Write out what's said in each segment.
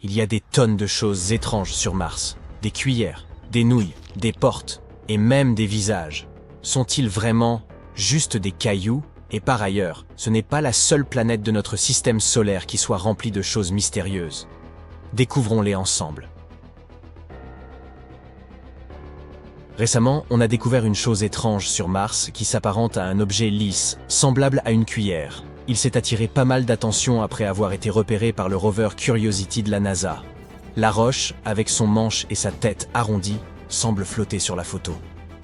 Il y a des tonnes de choses étranges sur Mars. Des cuillères, des nouilles, des portes, et même des visages. Sont-ils vraiment juste des cailloux? Et par ailleurs, ce n'est pas la seule planète de notre système solaire qui soit remplie de choses mystérieuses. Découvrons-les ensemble. Récemment, on a découvert une chose étrange sur Mars qui s'apparente à un objet lisse, semblable à une cuillère. Il s'est attiré pas mal d'attention après avoir été repéré par le rover Curiosity de la NASA. La roche, avec son manche et sa tête arrondie, semble flotter sur la photo.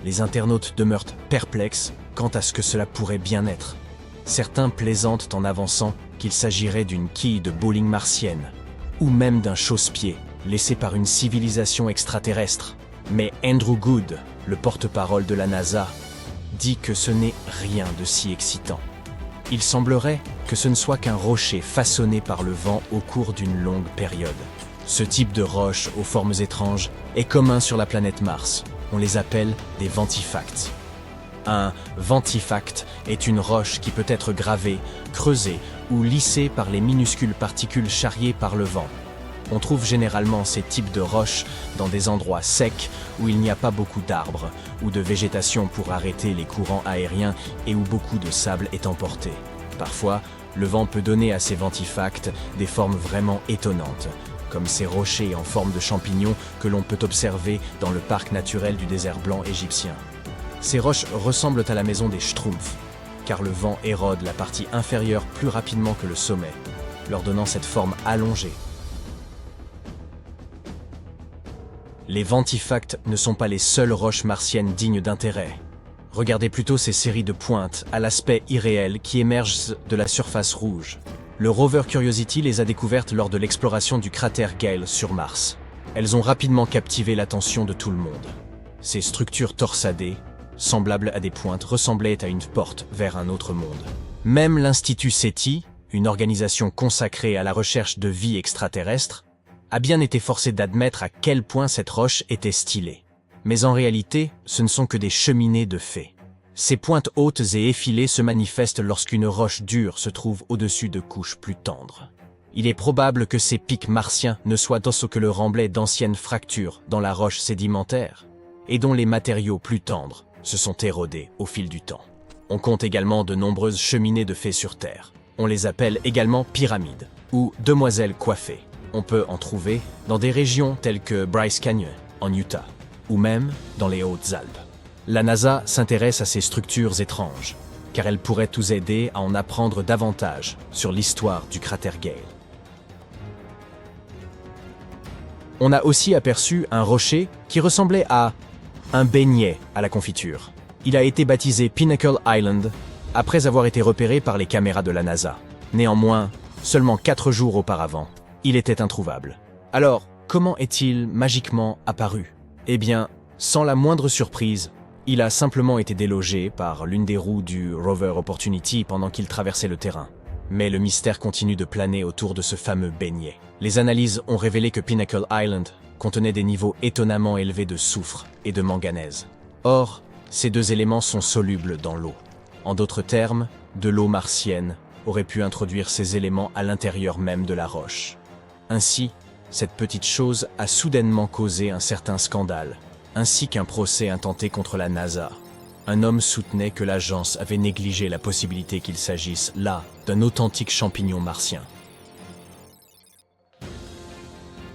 Les internautes demeurent perplexes quant à ce que cela pourrait bien être. Certains plaisantent en avançant qu'il s'agirait d'une quille de bowling martienne, ou même d'un chausse-pied laissé par une civilisation extraterrestre. Mais Andrew Good, le porte-parole de la NASA, dit que ce n'est rien de si excitant. Il semblerait que ce ne soit qu'un rocher façonné par le vent au cours d'une longue période. Ce type de roche aux formes étranges est commun sur la planète Mars. On les appelle des ventifacts. Un ventifact est une roche qui peut être gravée, creusée ou lissée par les minuscules particules charriées par le vent. On trouve généralement ces types de roches dans des endroits secs où il n'y a pas beaucoup d'arbres ou de végétation pour arrêter les courants aériens et où beaucoup de sable est emporté. Parfois, le vent peut donner à ces ventifacts des formes vraiment étonnantes, comme ces rochers en forme de champignons que l'on peut observer dans le parc naturel du désert blanc égyptien. Ces roches ressemblent à la maison des Schtroumpfs, car le vent érode la partie inférieure plus rapidement que le sommet, leur donnant cette forme allongée. Les ventifacts ne sont pas les seules roches martiennes dignes d'intérêt. Regardez plutôt ces séries de pointes à l'aspect irréel qui émergent de la surface rouge. Le rover Curiosity les a découvertes lors de l'exploration du cratère Gale sur Mars. Elles ont rapidement captivé l'attention de tout le monde. Ces structures torsadées, semblables à des pointes, ressemblaient à une porte vers un autre monde. Même l'Institut SETI, une organisation consacrée à la recherche de vie extraterrestre, a bien été forcé d'admettre à quel point cette roche était stylée. Mais en réalité, ce ne sont que des cheminées de faits. Ces pointes hautes et effilées se manifestent lorsqu'une roche dure se trouve au-dessus de couches plus tendres. Il est probable que ces pics martiens ne soient ce que le remblai d'anciennes fractures dans la roche sédimentaire, et dont les matériaux plus tendres se sont érodés au fil du temps. On compte également de nombreuses cheminées de faits sur Terre. On les appelle également pyramides, ou demoiselles coiffées. On peut en trouver dans des régions telles que Bryce Canyon, en Utah, ou même dans les Hautes-Alpes. La NASA s'intéresse à ces structures étranges, car elles pourraient nous aider à en apprendre davantage sur l'histoire du cratère Gale. On a aussi aperçu un rocher qui ressemblait à un beignet à la confiture. Il a été baptisé Pinnacle Island après avoir été repéré par les caméras de la NASA. Néanmoins, seulement 4 jours auparavant, il était introuvable. Alors, comment est-il magiquement apparu? Eh bien, sans la moindre surprise, il a simplement été délogé par l'une des roues du rover Opportunity pendant qu'il traversait le terrain. Mais le mystère continue de planer autour de ce fameux beignet. Les analyses ont révélé que Pinnacle Island contenait des niveaux étonnamment élevés de soufre et de manganèse. Or, ces deux éléments sont solubles dans l'eau. En d'autres termes, de l'eau martienne aurait pu introduire ces éléments à l'intérieur même de la roche. Ainsi, cette petite chose a soudainement causé un certain scandale, ainsi qu'un procès intenté contre la NASA. Un homme soutenait que l'agence avait négligé la possibilité qu'il s'agisse, là, d'un authentique champignon martien.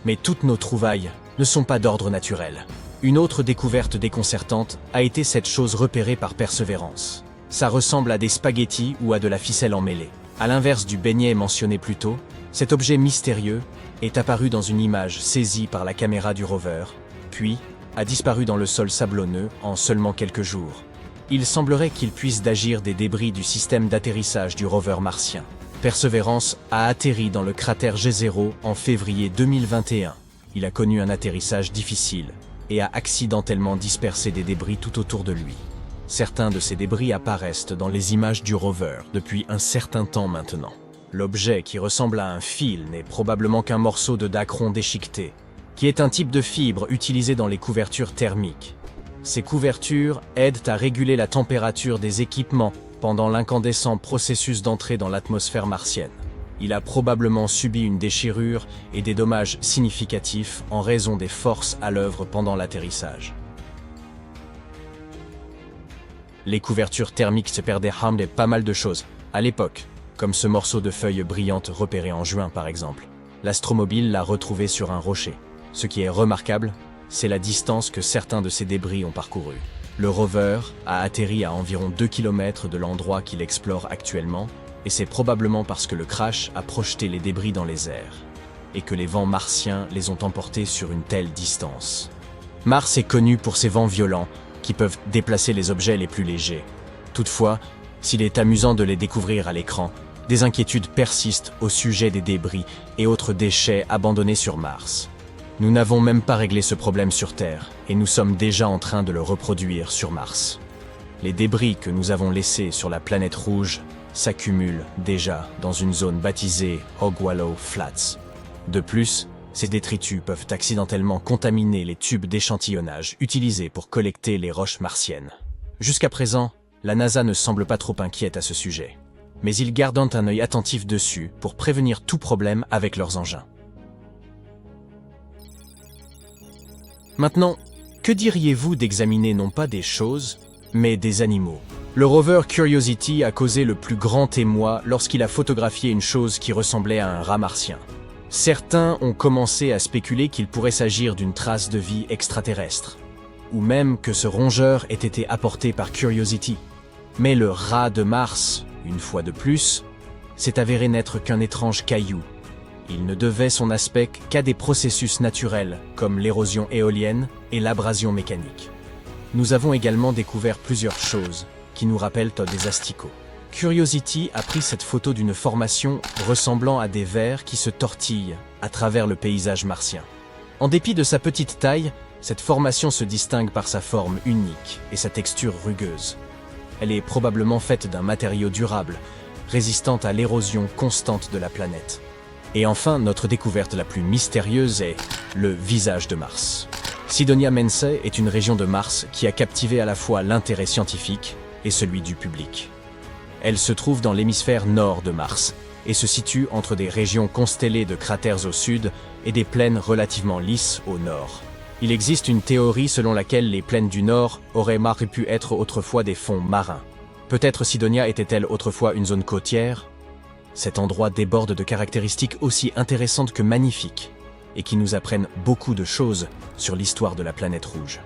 Mais toutes nos trouvailles ne sont pas d'ordre naturel. Une autre découverte déconcertante a été cette chose repérée par Perseverance. Ça ressemble à des spaghettis ou à de la ficelle emmêlée. À l'inverse du beignet mentionné plus tôt, cet objet mystérieux est apparu dans une image saisie par la caméra du rover, puis a disparu dans le sol sablonneux en seulement quelques jours. Il semblerait qu'il puisse d'agir des débris du système d'atterrissage du rover martien. Perseverance a atterri dans le cratère G0 en février 2021. Il a connu un atterrissage difficile et a accidentellement dispersé des débris tout autour de lui. Certains de ces débris apparaissent dans les images du rover depuis un certain temps maintenant. L'objet qui ressemble à un fil n'est probablement qu'un morceau de dacron déchiqueté, qui est un type de fibre utilisé dans les couvertures thermiques. Ces couvertures aident à réguler la température des équipements pendant l'incandescent processus d'entrée dans l'atmosphère martienne. Il a probablement subi une déchirure et des dommages significatifs en raison des forces à l'œuvre pendant l'atterrissage. Les couvertures thermiques se perdaient pas mal de choses à l'époque, comme ce morceau de feuilles brillantes repéré en juin par exemple. L'astromobile l'a retrouvé sur un rocher. Ce qui est remarquable, c'est la distance que certains de ces débris ont parcouru. Le rover a atterri à environ 2 km de l'endroit qu'il explore actuellement, et c'est probablement parce que le crash a projeté les débris dans les airs, et que les vents martiens les ont emportés sur une telle distance. Mars est connu pour ses vents violents, qui peuvent déplacer les objets les plus légers. Toutefois, s'il est amusant de les découvrir à l'écran, des inquiétudes persistent au sujet des débris et autres déchets abandonnés sur Mars. Nous n'avons même pas réglé ce problème sur Terre, et nous sommes déjà en train de le reproduire sur Mars. Les débris que nous avons laissés sur la planète rouge s'accumulent déjà dans une zone baptisée Ogwallow Flats. De plus, ces détritus peuvent accidentellement contaminer les tubes d'échantillonnage utilisés pour collecter les roches martiennes. Jusqu'à présent, la NASA ne semble pas trop inquiète à ce sujet, mais ils gardent un œil attentif dessus pour prévenir tout problème avec leurs engins. Maintenant, que diriez-vous d'examiner non pas des choses, mais des animaux? Le rover Curiosity a causé le plus grand émoi lorsqu'il a photographié une chose qui ressemblait à un rat martien. Certains ont commencé à spéculer qu'il pourrait s'agir d'une trace de vie extraterrestre, ou même que ce rongeur ait été apporté par Curiosity. Mais le rat de Mars, une fois de plus, s'est avéré n'être qu'un étrange caillou. Il ne devait son aspect qu'à des processus naturels, comme l'érosion éolienne et l'abrasion mécanique. Nous avons également découvert plusieurs choses qui nous rappellent des asticots. Curiosity a pris cette photo d'une formation ressemblant à des vers qui se tortillent à travers le paysage martien. En dépit de sa petite taille, cette formation se distingue par sa forme unique et sa texture rugueuse. Elle est probablement faite d'un matériau durable, résistant à l'érosion constante de la planète. Et enfin, notre découverte la plus mystérieuse est le visage de Mars. Cydonia Mensae est une région de Mars qui a captivé à la fois l'intérêt scientifique et celui du public. Elle se trouve dans l'hémisphère nord de Mars et se situe entre des régions constellées de cratères au sud et des plaines relativement lisses au nord. Il existe une théorie selon laquelle les plaines du nord auraient pu être autrefois des fonds marins. Peut-être Cydonia était-elle autrefois une zone côtière? Cet endroit déborde de caractéristiques aussi intéressantes que magnifiques, et qui nous apprennent beaucoup de choses sur l'histoire de la planète rouge.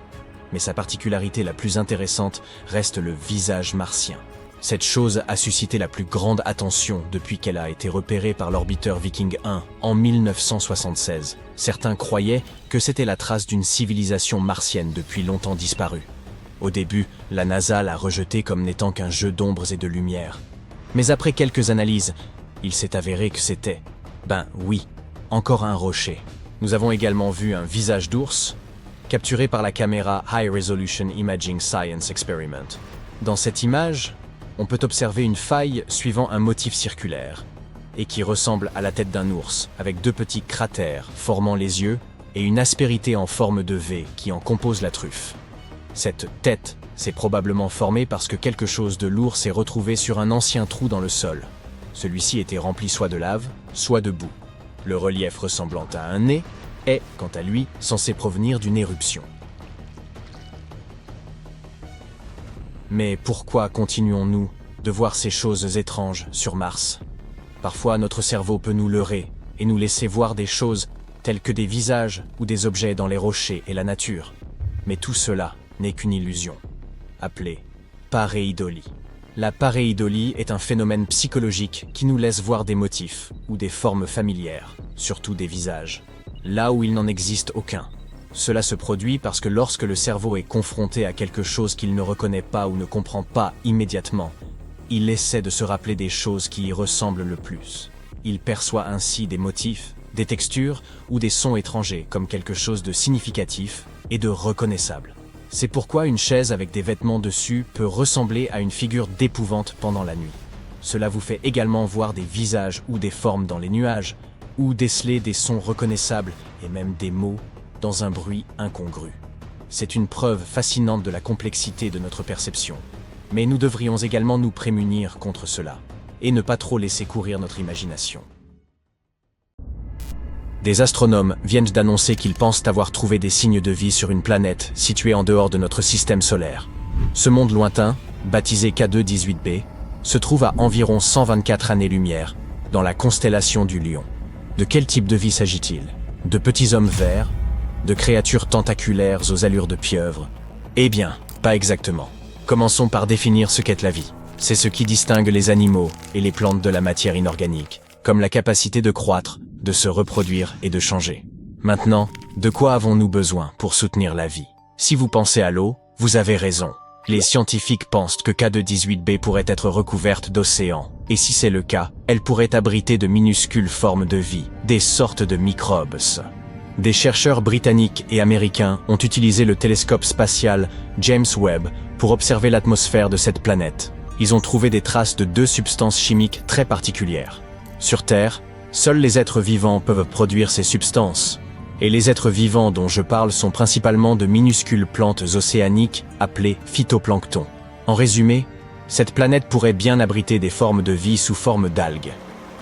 Mais sa particularité la plus intéressante reste le visage martien. Cette chose a suscité la plus grande attention depuis qu'elle a été repérée par l'orbiteur Viking 1 en 1976. Certains croyaient que c'était la trace d'une civilisation martienne depuis longtemps disparue. Au début, la NASA l'a rejeté comme n'étant qu'un jeu d'ombres et de lumière. Mais après quelques analyses, il s'est avéré que c'était, oui, encore un rocher. Nous avons également vu un visage d'ours, capturé par la caméra High Resolution Imaging Science Experiment. Dans cette image, on peut observer une faille suivant un motif circulaire, et qui ressemble à la tête d'un ours, avec deux petits cratères formant les yeux et une aspérité en forme de V qui en compose la truffe. Cette tête s'est probablement formée parce que quelque chose de lourd s'est retrouvé sur un ancien trou dans le sol. Celui-ci était rempli soit de lave, soit de boue. Le relief ressemblant à un nez est, quant à lui, censé provenir d'une éruption. Mais pourquoi continuons-nous de voir ces choses étranges sur Mars? Parfois, notre cerveau peut nous leurrer et nous laisser voir des choses telles que des visages ou des objets dans les rochers et la nature. Mais tout cela n'est qu'une illusion, appelée pareidolie. La pareidolie est un phénomène psychologique qui nous laisse voir des motifs ou des formes familières, surtout des visages, là où il n'en existe aucun. Cela se produit parce que lorsque le cerveau est confronté à quelque chose qu'il ne reconnaît pas ou ne comprend pas immédiatement, il essaie de se rappeler des choses qui y ressemblent le plus. Il perçoit ainsi des motifs, des textures ou des sons étrangers comme quelque chose de significatif et de reconnaissable. C'est pourquoi une chaise avec des vêtements dessus peut ressembler à une figure d'épouvante pendant la nuit. Cela vous fait également voir des visages ou des formes dans les nuages, ou déceler des sons reconnaissables et même des mots dans un bruit incongru. C'est une preuve fascinante de la complexité de notre perception. Mais nous devrions également nous prémunir contre cela, et ne pas trop laisser courir notre imagination. Des astronomes viennent d'annoncer qu'ils pensent avoir trouvé des signes de vie sur une planète située en dehors de notre système solaire. Ce monde lointain, baptisé K2-18b, se trouve à environ 124 années-lumière, dans la constellation du Lion. De quel type de vie s'agit-il? De petits hommes verts? De créatures tentaculaires aux allures de pieuvres? Eh bien, pas exactement. Commençons par définir ce qu'est la vie. C'est ce qui distingue les animaux et les plantes de la matière inorganique, comme la capacité de croître, de se reproduire et de changer. Maintenant, de quoi avons-nous besoin pour soutenir la vie? Si vous pensez à l'eau, vous avez raison. Les scientifiques pensent que K2-18b pourrait être recouverte d'océans, et si c'est le cas, elle pourrait abriter de minuscules formes de vie, des sortes de microbes. Des chercheurs britanniques et américains ont utilisé le télescope spatial James Webb pour observer l'atmosphère de cette planète. Ils ont trouvé des traces de deux substances chimiques très particulières. Sur Terre, seuls les êtres vivants peuvent produire ces substances. Et les êtres vivants dont je parle sont principalement de minuscules plantes océaniques appelées phytoplancton. En résumé, cette planète pourrait bien abriter des formes de vie sous forme d'algues.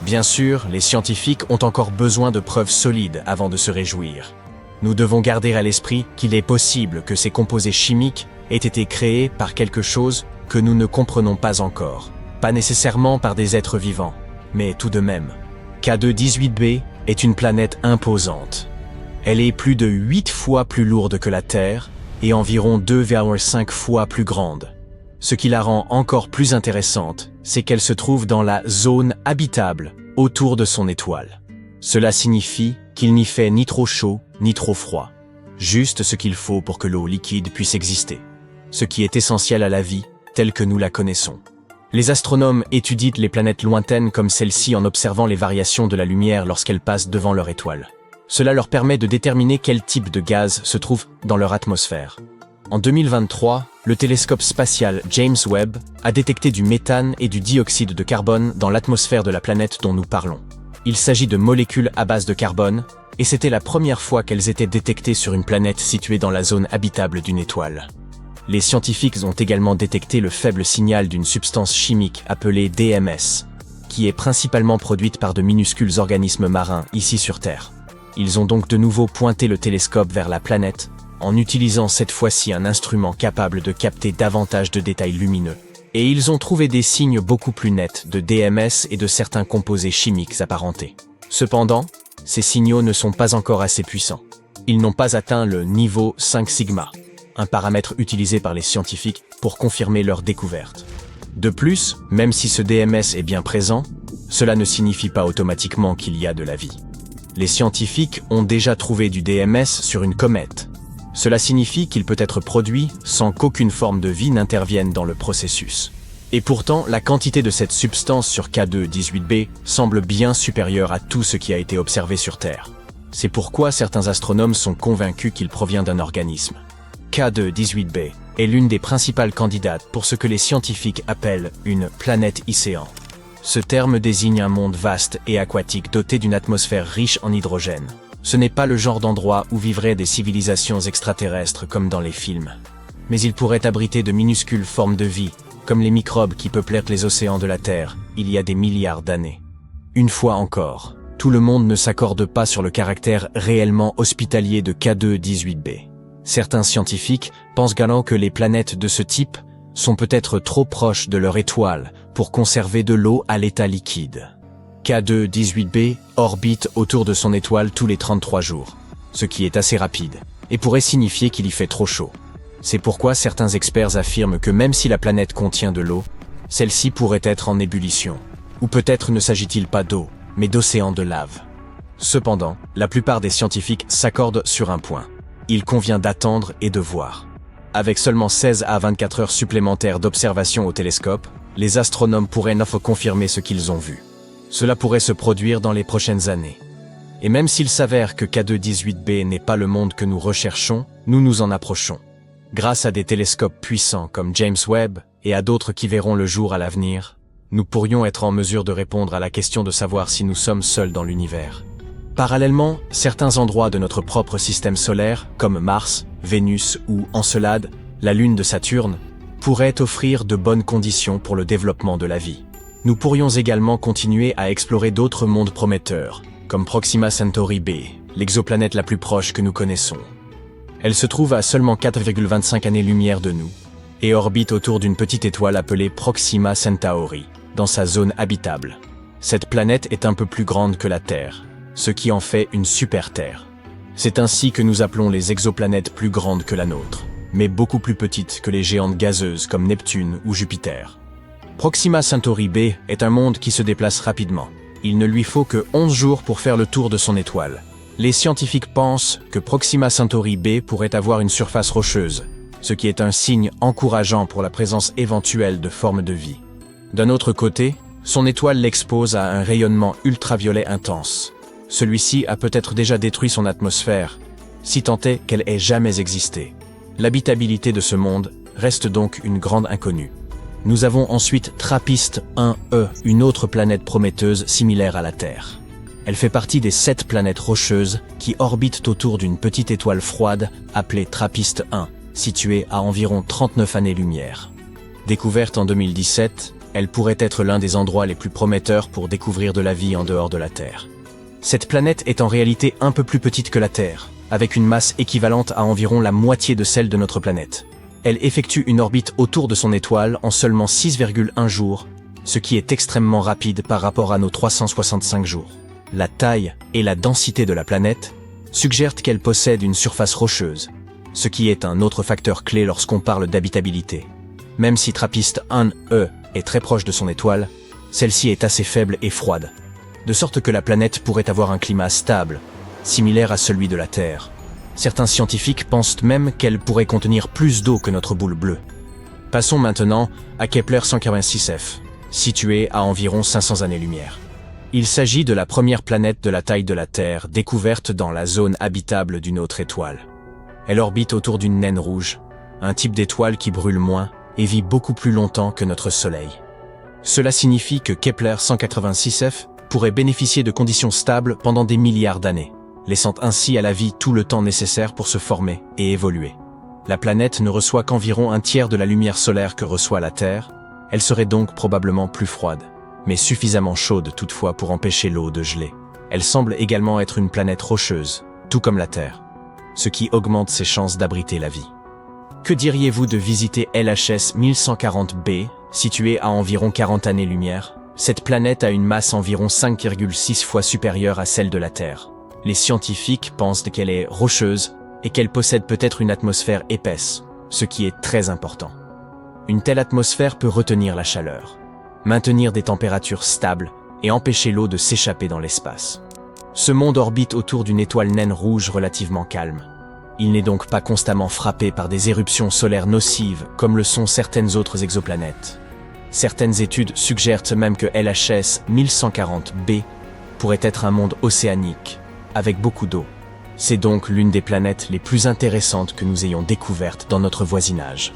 Bien sûr, les scientifiques ont encore besoin de preuves solides avant de se réjouir. Nous devons garder à l'esprit qu'il est possible que ces composés chimiques aient été créés par quelque chose que nous ne comprenons pas encore. Pas nécessairement par des êtres vivants, mais tout de même. K2-18b est une planète imposante. Elle est plus de 8 fois plus lourde que la Terre et environ 2,5 fois plus grande. Ce qui la rend encore plus intéressante, c'est qu'elle se trouve dans la zone habitable autour de son étoile. Cela signifie qu'il n'y fait ni trop chaud ni trop froid. Juste ce qu'il faut pour que l'eau liquide puisse exister. Ce qui est essentiel à la vie, telle que nous la connaissons. Les astronomes étudient les planètes lointaines comme celle-ci en observant les variations de la lumière lorsqu'elle passe devant leur étoile. Cela leur permet de déterminer quel type de gaz se trouve dans leur atmosphère. En 2023, le télescope spatial James Webb a détecté du méthane et du dioxyde de carbone dans l'atmosphère de la planète dont nous parlons. Il s'agit de molécules à base de carbone, et c'était la première fois qu'elles étaient détectées sur une planète située dans la zone habitable d'une étoile. Les scientifiques ont également détecté le faible signal d'une substance chimique appelée DMS, qui est principalement produite par de minuscules organismes marins ici sur Terre. Ils ont donc de nouveau pointé le télescope vers la planète, en utilisant cette fois-ci un instrument capable de capter davantage de détails lumineux. Et ils ont trouvé des signes beaucoup plus nets de DMS et de certains composés chimiques apparentés. Cependant, ces signaux ne sont pas encore assez puissants. Ils n'ont pas atteint le niveau 5 sigma, un paramètre utilisé par les scientifiques pour confirmer leur découverte. De plus, même si ce DMS est bien présent, cela ne signifie pas automatiquement qu'il y a de la vie. Les scientifiques ont déjà trouvé du DMS sur une comète. Cela signifie qu'il peut être produit sans qu'aucune forme de vie n'intervienne dans le processus. Et pourtant, la quantité de cette substance sur K2-18b semble bien supérieure à tout ce qui a été observé sur Terre. C'est pourquoi certains astronomes sont convaincus qu'il provient d'un organisme. K2-18b est l'une des principales candidates pour ce que les scientifiques appellent une planète-océan. Ce terme désigne un monde vaste et aquatique doté d'une atmosphère riche en hydrogène. Ce n'est pas le genre d'endroit où vivraient des civilisations extraterrestres comme dans les films. Mais il pourrait abriter de minuscules formes de vie, comme les microbes qui peuplèrent les océans de la Terre il y a des milliards d'années. Une fois encore, tout le monde ne s'accorde pas sur le caractère réellement hospitalier de K2-18b. Certains scientifiques pensent également que les planètes de ce type sont peut-être trop proches de leur étoile pour conserver de l'eau à l'état liquide. K2-18b orbite autour de son étoile tous les 33 jours, ce qui est assez rapide, et pourrait signifier qu'il y fait trop chaud. C'est pourquoi certains experts affirment que même si la planète contient de l'eau, celle-ci pourrait être en ébullition. Ou peut-être ne s'agit-il pas d'eau, mais d'océans de lave. Cependant, la plupart des scientifiques s'accordent sur un point. Il convient d'attendre et de voir. Avec seulement 16 à 24 heures supplémentaires d'observation au télescope, les astronomes pourraient enfin confirmer ce qu'ils ont vu. Cela pourrait se produire dans les prochaines années. Et même s'il s'avère que K2-18b n'est pas le monde que nous recherchons, nous nous en approchons. Grâce à des télescopes puissants comme James Webb et à d'autres qui verront le jour à l'avenir, nous pourrions être en mesure de répondre à la question de savoir si nous sommes seuls dans l'univers. Parallèlement, certains endroits de notre propre système solaire, comme Mars, Vénus ou Encelade, la Lune de Saturne, pourraient offrir de bonnes conditions pour le développement de la vie. Nous pourrions également continuer à explorer d'autres mondes prometteurs, comme Proxima Centauri b, l'exoplanète la plus proche que nous connaissons. Elle se trouve à seulement 4,25 années-lumière de nous et orbite autour d'une petite étoile appelée Proxima Centauri, dans sa zone habitable. Cette planète est un peu plus grande que la Terre, ce qui en fait une super-Terre. C'est ainsi que nous appelons les exoplanètes plus grandes que la nôtre, mais beaucoup plus petites que les géantes gazeuses comme Neptune ou Jupiter. Proxima Centauri b est un monde qui se déplace rapidement. Il ne lui faut que 11 jours pour faire le tour de son étoile. Les scientifiques pensent que Proxima Centauri b pourrait avoir une surface rocheuse, ce qui est un signe encourageant pour la présence éventuelle de formes de vie. D'un autre côté, son étoile l'expose à un rayonnement ultraviolet intense. Celui-ci a peut-être déjà détruit son atmosphère, si tant est qu'elle ait jamais existé. L'habitabilité de ce monde reste donc une grande inconnue. Nous avons ensuite TRAPPIST-1e, une autre planète prometteuse similaire à la Terre. Elle fait partie des 7 planètes rocheuses qui orbitent autour d'une petite étoile froide appelée TRAPPIST-1, située à environ 39 années-lumière. Découverte en 2017, elle pourrait être l'un des endroits les plus prometteurs pour découvrir de la vie en dehors de la Terre. Cette planète est en réalité un peu plus petite que la Terre, avec une masse équivalente à environ la moitié de celle de notre planète. Elle effectue une orbite autour de son étoile en seulement 6,1 jours, ce qui est extrêmement rapide par rapport à nos 365 jours. La taille et la densité de la planète suggèrent qu'elle possède une surface rocheuse, ce qui est un autre facteur clé lorsqu'on parle d'habitabilité. Même si TRAPPIST-1e est très proche de son étoile, celle-ci est assez faible et froide, de sorte que la planète pourrait avoir un climat stable, similaire à celui de la Terre. Certains scientifiques pensent même qu'elle pourrait contenir plus d'eau que notre boule bleue. Passons maintenant à Kepler 186f, située à environ 500 années-lumière. Il s'agit de la première planète de la taille de la Terre découverte dans la zone habitable d'une autre étoile. Elle orbite autour d'une naine rouge, un type d'étoile qui brûle moins et vit beaucoup plus longtemps que notre Soleil. Cela signifie que Kepler 186f pourrait bénéficier de conditions stables pendant des milliards d'années, laissant ainsi à la vie tout le temps nécessaire pour se former et évoluer. La planète ne reçoit qu'environ un tiers de la lumière solaire que reçoit la Terre, elle serait donc probablement plus froide, mais suffisamment chaude toutefois pour empêcher l'eau de geler. Elle semble également être une planète rocheuse, tout comme la Terre, ce qui augmente ses chances d'abriter la vie. Que diriez-vous de visiter LHS 1140b, située à environ 40 années-lumière? Cette planète a une masse environ 5,6 fois supérieure à celle de la Terre. Les scientifiques pensent qu'elle est rocheuse et qu'elle possède peut-être une atmosphère épaisse, ce qui est très important. Une telle atmosphère peut retenir la chaleur, maintenir des températures stables et empêcher l'eau de s'échapper dans l'espace. Ce monde orbite autour d'une étoile naine rouge relativement calme. Il n'est donc pas constamment frappé par des éruptions solaires nocives comme le sont certaines autres exoplanètes. Certaines études suggèrent même que LHS 1140b pourrait être un monde océanique, avec beaucoup d'eau. C'est donc l'une des planètes les plus intéressantes que nous ayons découvertes dans notre voisinage.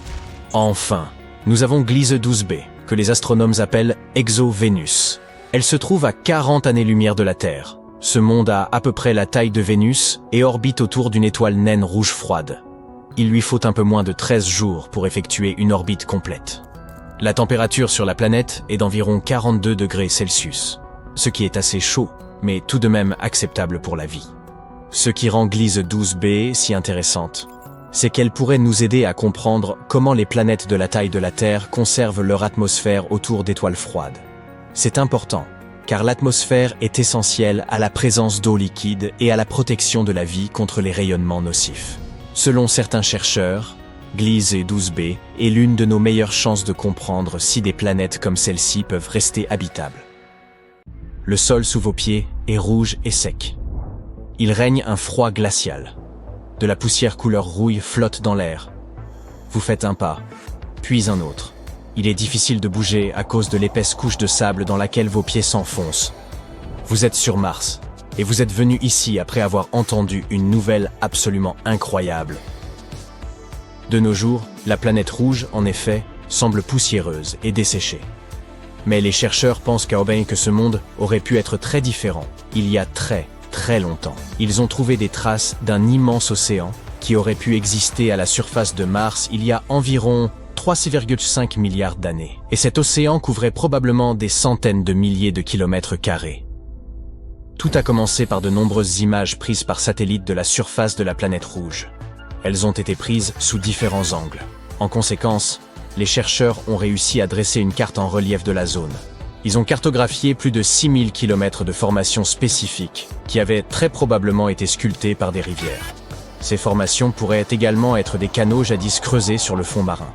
Enfin, nous avons Gliese 12b, que les astronomes appellent ExoVénus. Elle se trouve à 40 années-lumière de la Terre. Ce monde a à peu près la taille de Vénus et orbite autour d'une étoile naine rouge froide. Il lui faut un peu moins de 13 jours pour effectuer une orbite complète. La température sur la planète est d'environ 42 degrés Celsius, ce qui est assez chaud, mais tout de même acceptable pour la vie. Ce qui rend Gliese 12b si intéressante, c'est qu'elle pourrait nous aider à comprendre comment les planètes de la taille de la Terre conservent leur atmosphère autour d'étoiles froides. C'est important, car l'atmosphère est essentielle à la présence d'eau liquide et à la protection de la vie contre les rayonnements nocifs. Selon certains chercheurs, Gliese 12b est l'une de nos meilleures chances de comprendre si des planètes comme celle-ci peuvent rester habitables. Le sol sous vos pieds est rouge et sec. Il règne un froid glacial. De la poussière couleur rouille flotte dans l'air. Vous faites un pas, puis un autre. Il est difficile de bouger à cause de l'épaisse couche de sable dans laquelle vos pieds s'enfoncent. Vous êtes sur Mars, et vous êtes venu ici après avoir entendu une nouvelle absolument incroyable. De nos jours, la planète rouge, en effet, semble poussiéreuse et desséchée. Mais les chercheurs pensent que ce monde aurait pu être très différent, il y a très longtemps. Ils ont trouvé des traces d'un immense océan qui aurait pu exister à la surface de Mars il y a environ 3,5 milliards d'années. Et cet océan couvrait probablement des centaines de milliers de kilomètres carrés. Tout a commencé par de nombreuses images prises par satellite de la surface de la planète rouge. Elles ont été prises sous différents angles. En conséquence, les chercheurs ont réussi à dresser une carte en relief de la zone. Ils ont cartographié plus de 6000 km de formations spécifiques, qui avaient très probablement été sculptées par des rivières. Ces formations pourraient également être des canaux jadis creusés sur le fond marin.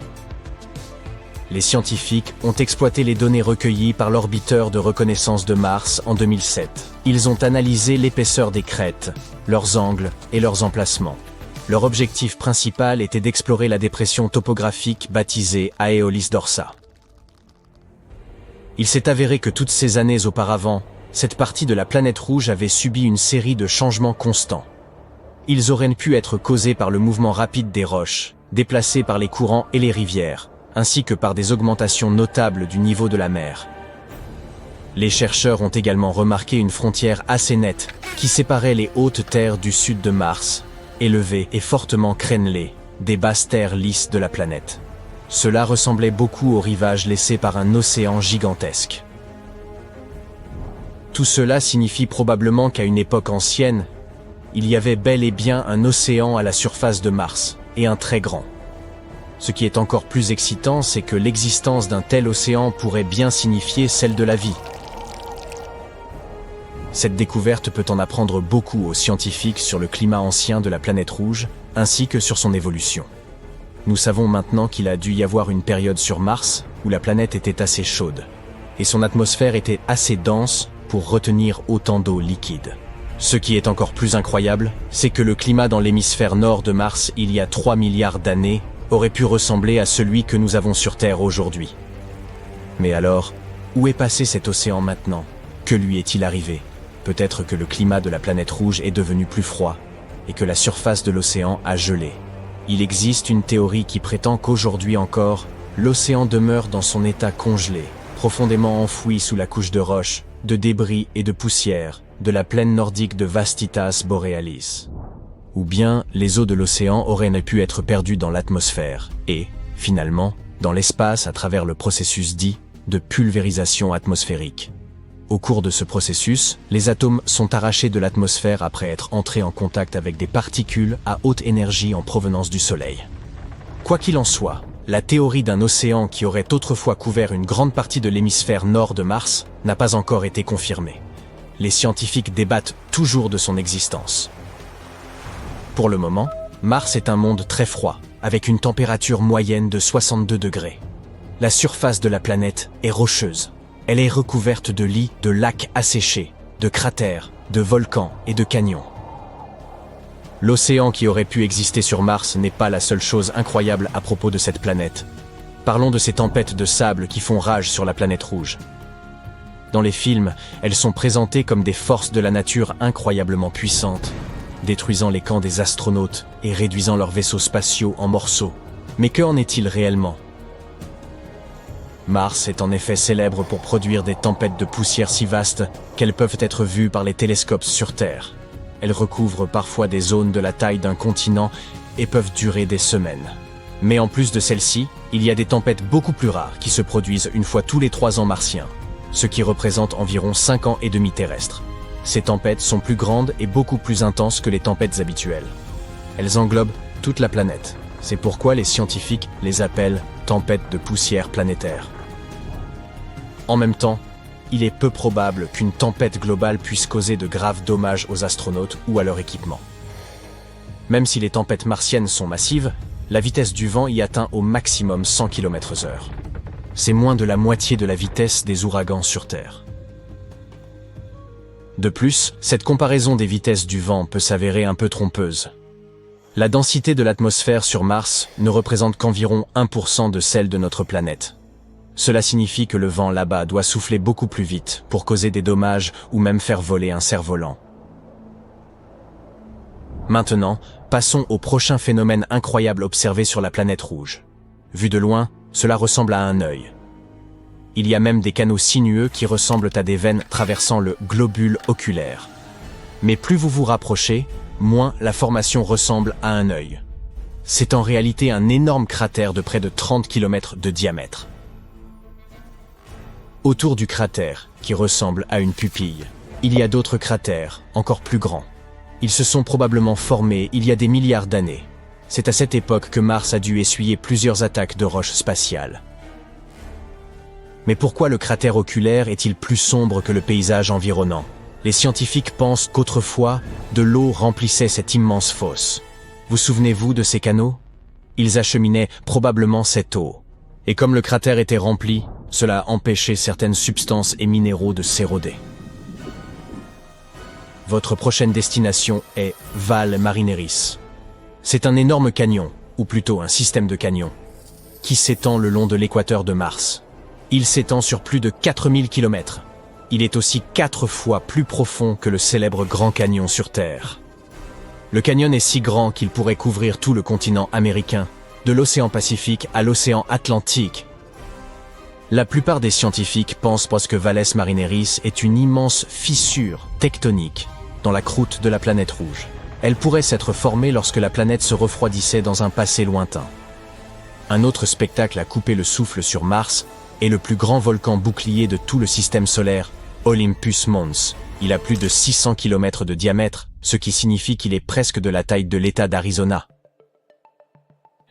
Les scientifiques ont exploité les données recueillies par l'orbiteur de reconnaissance de Mars en 2007. Ils ont analysé l'épaisseur des crêtes, leurs angles et leurs emplacements. Leur objectif principal était d'explorer la dépression topographique baptisée Aeolis Dorsa. Il s'est avéré que toutes ces années auparavant, cette partie de la planète rouge avait subi une série de changements constants. Ils auraient pu être causés par le mouvement rapide des roches, déplacés par les courants et les rivières, ainsi que par des augmentations notables du niveau de la mer. Les chercheurs ont également remarqué une frontière assez nette qui séparait les hautes terres du sud de Mars, élevées et fortement crénelées, des basses terres lisses de la planète. Cela ressemblait beaucoup aux rivages laissés par un océan gigantesque. Tout cela signifie probablement qu'à une époque ancienne, il y avait bel et bien un océan à la surface de Mars, et un très grand. Ce qui est encore plus excitant, c'est que l'existence d'un tel océan pourrait bien signifier celle de la vie. Cette découverte peut en apprendre beaucoup aux scientifiques sur le climat ancien de la planète rouge, ainsi que sur son évolution. Nous savons maintenant qu'il a dû y avoir une période sur Mars où la planète était assez chaude, et son atmosphère était assez dense pour retenir autant d'eau liquide. Ce qui est encore plus incroyable, c'est que le climat dans l'hémisphère nord de Mars il y a 3 milliards d'années aurait pu ressembler à celui que nous avons sur Terre aujourd'hui. Mais alors, où est passé cet océan maintenant? Que lui est-il arrivé? Peut-être que le climat de la planète rouge est devenu plus froid, et que la surface de l'océan a gelé. Il existe une théorie qui prétend qu'aujourd'hui encore, l'océan demeure dans son état congelé, profondément enfoui sous la couche de roches, de débris et de poussière, de la plaine nordique de Vastitas Borealis. Ou bien, les eaux de l'océan auraient pu être perdues dans l'atmosphère, et, finalement, dans l'espace à travers le processus dit de pulvérisation atmosphérique. Au cours de ce processus, les atomes sont arrachés de l'atmosphère après être entrés en contact avec des particules à haute énergie en provenance du Soleil. Quoi qu'il en soit, la théorie d'un océan qui aurait autrefois couvert une grande partie de l'hémisphère nord de Mars n'a pas encore été confirmée. Les scientifiques débattent toujours de son existence. Pour le moment, Mars est un monde très froid, avec une température moyenne de 62 degrés. La surface de la planète est rocheuse. Elle est recouverte de lits de lacs asséchés, de cratères, de volcans et de canyons. L'océan qui aurait pu exister sur Mars n'est pas la seule chose incroyable à propos de cette planète. Parlons de ces tempêtes de sable qui font rage sur la planète rouge. Dans les films, elles sont présentées comme des forces de la nature incroyablement puissantes, détruisant les camps des astronautes et réduisant leurs vaisseaux spatiaux en morceaux. Mais qu'en est-il réellement ? Mars est en effet célèbre pour produire des tempêtes de poussière si vastes qu'elles peuvent être vues par les télescopes sur Terre. Elles recouvrent parfois des zones de la taille d'un continent et peuvent durer des semaines. Mais en plus de celles-ci, il y a des tempêtes beaucoup plus rares qui se produisent une fois tous les 3 ans martiens, ce qui représente environ 5 ans et demi terrestres. Ces tempêtes sont plus grandes et beaucoup plus intenses que les tempêtes habituelles. Elles englobent toute la planète. C'est pourquoi les scientifiques les appellent tempêtes de poussière planétaire. En même temps, il est peu probable qu'une tempête globale puisse causer de graves dommages aux astronautes ou à leur équipement. Même si les tempêtes martiennes sont massives, la vitesse du vent y atteint au maximum 100 km/h. C'est moins de la moitié de la vitesse des ouragans sur Terre. De plus, cette comparaison des vitesses du vent peut s'avérer un peu trompeuse. La densité de l'atmosphère sur Mars ne représente qu'environ 1% de celle de notre planète. Cela signifie que le vent là-bas doit souffler beaucoup plus vite pour causer des dommages ou même faire voler un cerf-volant. Maintenant, passons au prochain phénomène incroyable observé sur la planète rouge. Vu de loin, cela ressemble à un œil. Il y a même des canaux sinueux qui ressemblent à des veines traversant le globule oculaire. Mais plus vous vous rapprochez, moins la formation ressemble à un œil. C'est en réalité un énorme cratère de près de 30 km de diamètre. Autour du cratère, qui ressemble à une pupille, Il y a d'autres cratères, encore plus grands. Ils se sont probablement formés il y a des milliards d'années. C'est à cette époque que Mars a dû essuyer plusieurs attaques de roches spatiales. Mais pourquoi le cratère oculaire est-il plus sombre que le paysage environnant? Les scientifiques pensent qu'autrefois, de l'eau remplissait cette immense fosse. Vous souvenez-vous de ces canaux? Ils acheminaient probablement cette eau. Et comme le cratère était rempli, cela a empêché certaines substances et minéraux de s'éroder. Votre prochaine destination est Val Marineris. C'est un énorme canyon, ou plutôt un système de canyons, qui s'étend le long de l'équateur de Mars. Il s'étend sur plus de 4000 km. Il est aussi 4 fois plus profond que le célèbre Grand Canyon sur Terre. Le canyon est si grand qu'il pourrait couvrir tout le continent américain, de l'océan Pacifique à l'océan Atlantique. La plupart des scientifiques pensent que Valles Marineris est une immense fissure tectonique dans la croûte de la planète rouge. Elle pourrait s'être formée lorsque la planète se refroidissait dans un passé lointain. Un autre spectacle à couper le souffle sur Mars est le plus grand volcan bouclier de tout le système solaire, Olympus Mons. Il a plus de 600 km de diamètre, ce qui signifie qu'il est presque de la taille de l'État d'Arizona.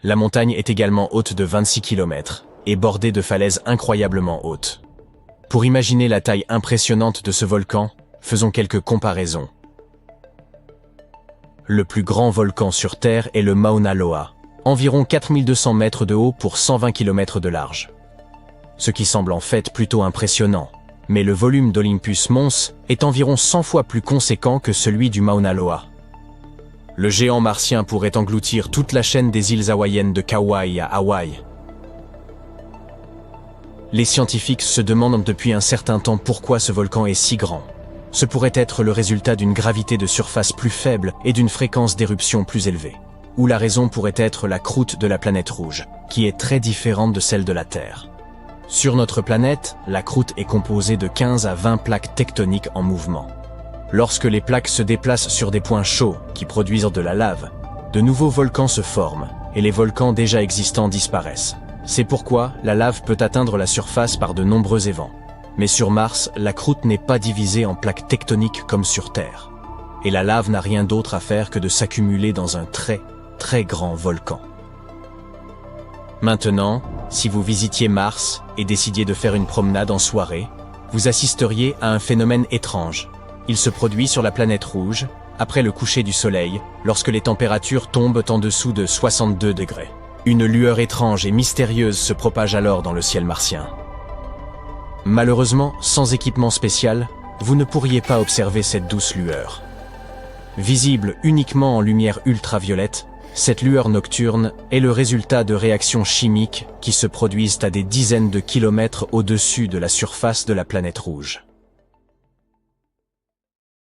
La montagne est également haute de 26 km et bordée de falaises incroyablement hautes. Pour imaginer la taille impressionnante de ce volcan, faisons quelques comparaisons. Le plus grand volcan sur Terre est le Mauna Loa, environ 4200 mètres de haut pour 120 km de large. Ce qui semble en fait plutôt impressionnant, mais le volume d'Olympus Mons est environ 100 fois plus conséquent que celui du Mauna Loa. Le géant martien pourrait engloutir toute la chaîne des îles hawaïennes de Kauai à Hawaï. Les scientifiques se demandent depuis un certain temps pourquoi ce volcan est si grand. Ce pourrait être le résultat d'une gravité de surface plus faible et d'une fréquence d'éruption plus élevée. Ou la raison pourrait être la croûte de la planète rouge, qui est très différente de celle de la Terre. Sur notre planète, la croûte est composée de 15 à 20 plaques tectoniques en mouvement. Lorsque les plaques se déplacent sur des points chauds qui produisent de la lave, de nouveaux volcans se forment et les volcans déjà existants disparaissent. C'est pourquoi la lave peut atteindre la surface par de nombreux évents. Mais sur Mars, la croûte n'est pas divisée en plaques tectoniques comme sur Terre. Et la lave n'a rien d'autre à faire que de s'accumuler dans un très grand volcan. Maintenant, si vous visitiez Mars et décidiez de faire une promenade en soirée, vous assisteriez à un phénomène étrange. Il se produit sur la planète rouge, après le coucher du soleil, lorsque les températures tombent en dessous de 62 degrés. Une lueur étrange et mystérieuse se propage alors dans le ciel martien. Malheureusement, sans équipement spécial, vous ne pourriez pas observer cette douce lueur. Visible uniquement en lumière ultraviolette, cette lueur nocturne est le résultat de réactions chimiques qui se produisent à des dizaines de kilomètres au-dessus de la surface de la planète rouge.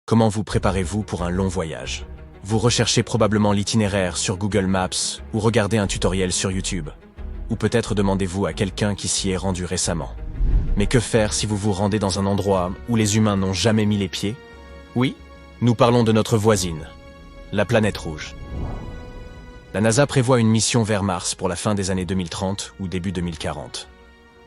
Comment vous préparez-vous pour un long voyage? Vous recherchez probablement l'itinéraire sur Google Maps ou regardez un tutoriel sur YouTube. Ou peut-être demandez-vous à quelqu'un qui s'y est rendu récemment. Mais que faire si vous vous rendez dans un endroit où les humains n'ont jamais mis les pieds? Oui, nous parlons de notre voisine, la planète rouge. La NASA prévoit une mission vers Mars pour la fin des années 2030 ou début 2040.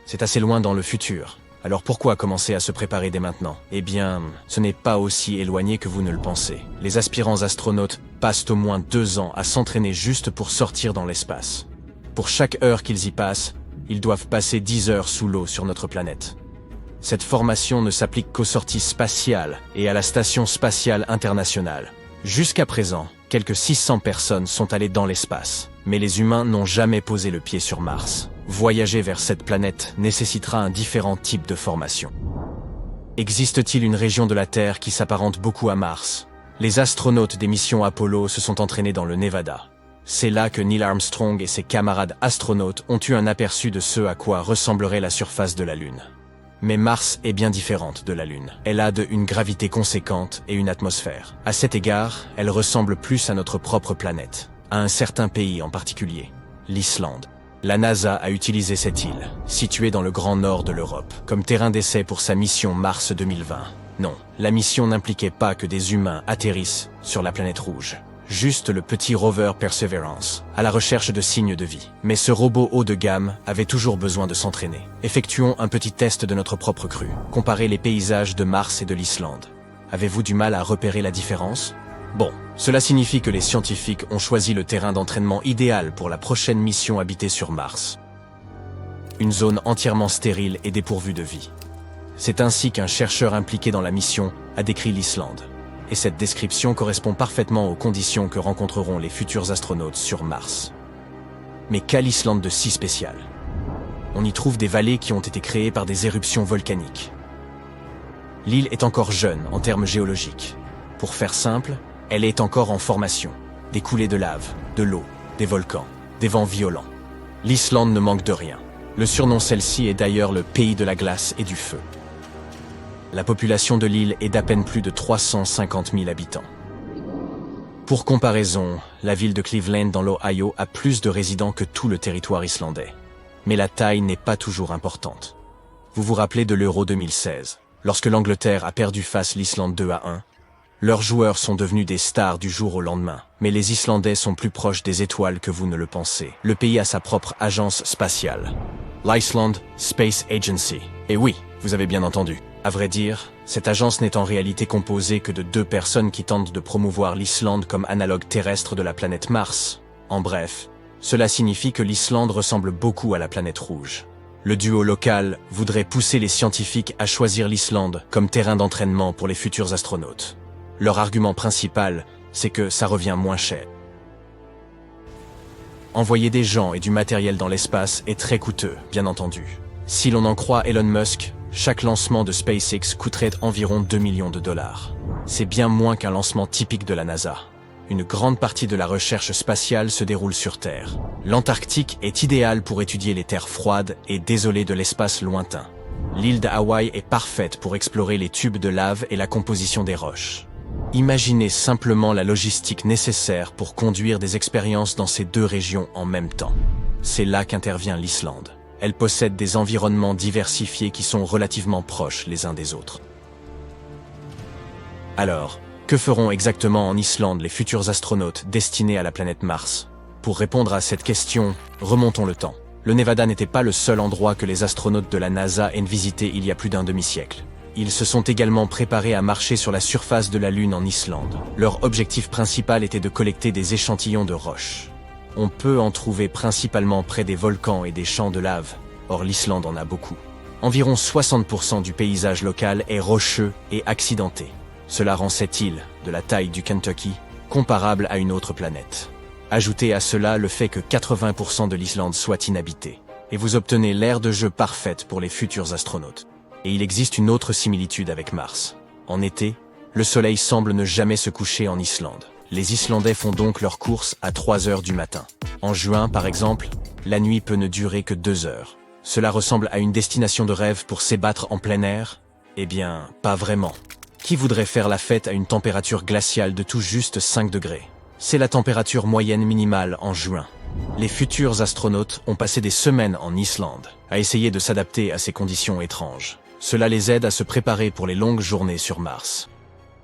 C'est assez loin dans le futur, alors pourquoi commencer à se préparer dès maintenant? Eh bien, ce n'est pas aussi éloigné que vous ne le pensez. Les aspirants astronautes passent au moins 2 ans à s'entraîner juste pour sortir dans l'espace. Pour chaque heure qu'ils y passent, ils doivent passer 10 heures sous l'eau sur notre planète. Cette formation ne s'applique qu'aux sorties spatiales et à la Station spatiale internationale. Jusqu'à présent, quelques 600 personnes sont allées dans l'espace, mais les humains n'ont jamais posé le pied sur Mars. Voyager vers cette planète nécessitera un différent type de formation. Existe-t-il une région de la Terre qui s'apparente beaucoup à Mars? Les astronautes des missions Apollo se sont entraînés dans le Nevada. C'est là que Neil Armstrong et ses camarades astronautes ont eu un aperçu de ce à quoi ressemblerait la surface de la Lune. Mais Mars est bien différente de la Lune. Elle a une gravité conséquente et une atmosphère. À cet égard, elle ressemble plus à notre propre planète, à un certain pays en particulier, l'Islande. La NASA a utilisé cette île, située dans le grand nord de l'Europe, comme terrain d'essai pour sa mission Mars 2020. Non, la mission n'impliquait pas que des humains atterrissent sur la planète rouge. Juste le petit rover Perseverance, à la recherche de signes de vie. Mais ce robot haut de gamme avait toujours besoin de s'entraîner. Effectuons un petit test de notre propre crue. Comparez les paysages de Mars et de l'Islande. Avez-vous du mal à repérer la différence? Bon, cela signifie que les scientifiques ont choisi le terrain d'entraînement idéal pour la prochaine mission habitée sur Mars. Une zone entièrement stérile et dépourvue de vie. C'est ainsi qu'un chercheur impliqué dans la mission a décrit l'Islande. Et cette description correspond parfaitement aux conditions que rencontreront les futurs astronautes sur Mars. Mais qu'a l'Islande de si spécial? On y trouve des vallées qui ont été créées par des éruptions volcaniques. L'île est encore jeune en termes géologiques. Pour faire simple, elle est encore en formation. Des coulées de lave, de l'eau, des volcans, des vents violents. L'Islande ne manque de rien. Le surnom celle-ci est d'ailleurs le pays de la glace et du feu. La population de l'île est d'à peine plus de 350 000 habitants. Pour comparaison, la ville de Cleveland dans l'Ohio a plus de résidents que tout le territoire islandais. Mais la taille n'est pas toujours importante. Vous vous rappelez de l'Euro 2016, lorsque l'Angleterre a perdu face l'Islande 2-1. Leurs joueurs sont devenus des stars du jour au lendemain, mais les Islandais sont plus proches des étoiles que vous ne le pensez. Le pays a sa propre agence spatiale, l'Iceland Space Agency. Et oui, vous avez bien entendu. À vrai dire, cette agence n'est en réalité composée que de 2 personnes qui tentent de promouvoir l'Islande comme analogue terrestre de la planète Mars. En bref, cela signifie que l'Islande ressemble beaucoup à la planète rouge. Le duo local voudrait pousser les scientifiques à choisir l'Islande comme terrain d'entraînement pour les futurs astronautes. Leur argument principal, c'est que ça revient moins cher. Envoyer des gens et du matériel dans l'espace est très coûteux, bien entendu. Si l'on en croit Elon Musk, chaque lancement de SpaceX coûterait environ 2 millions de dollars. C'est bien moins qu'un lancement typique de la NASA. Une grande partie de la recherche spatiale se déroule sur Terre. L'Antarctique est idéale pour étudier les terres froides et désolées de l'espace lointain. L'île d'Hawaï est parfaite pour explorer les tubes de lave et la composition des roches. Imaginez simplement la logistique nécessaire pour conduire des expériences dans ces 2 régions en même temps. C'est là qu'intervient l'Islande. Elle possède des environnements diversifiés qui sont relativement proches les uns des autres. Alors, que feront exactement en Islande les futurs astronautes destinés à la planète Mars? Pour répondre à cette question, remontons le temps. Le Nevada n'était pas le seul endroit que les astronautes de la NASA aient visité il y a plus d'un demi-siècle. Ils se sont également préparés à marcher sur la surface de la Lune en Islande. Leur objectif principal était de collecter des échantillons de roches. On peut en trouver principalement près des volcans et des champs de lave. Or l'Islande en a beaucoup. Environ 60% du paysage local est rocheux et accidenté. Cela rend cette île, de la taille du Kentucky, comparable à une autre planète. Ajoutez à cela le fait que 80% de l'Islande soit inhabitée. Et vous obtenez l'aire de jeu parfaite pour les futurs astronautes. Et il existe une autre similitude avec Mars. En été, le soleil semble ne jamais se coucher en Islande. Les Islandais font donc leur course à 3 heures du matin. En juin, par exemple, la nuit peut ne durer que 2 heures. Cela ressemble à une destination de rêve pour s'ébattre en plein air? Eh bien, pas vraiment. Qui voudrait faire la fête à une température glaciale de tout juste 5 degrés? C'est la température moyenne minimale en juin. Les futurs astronautes ont passé des semaines en Islande, à essayer de s'adapter à ces conditions étranges. Cela les aide à se préparer pour les longues journées sur Mars.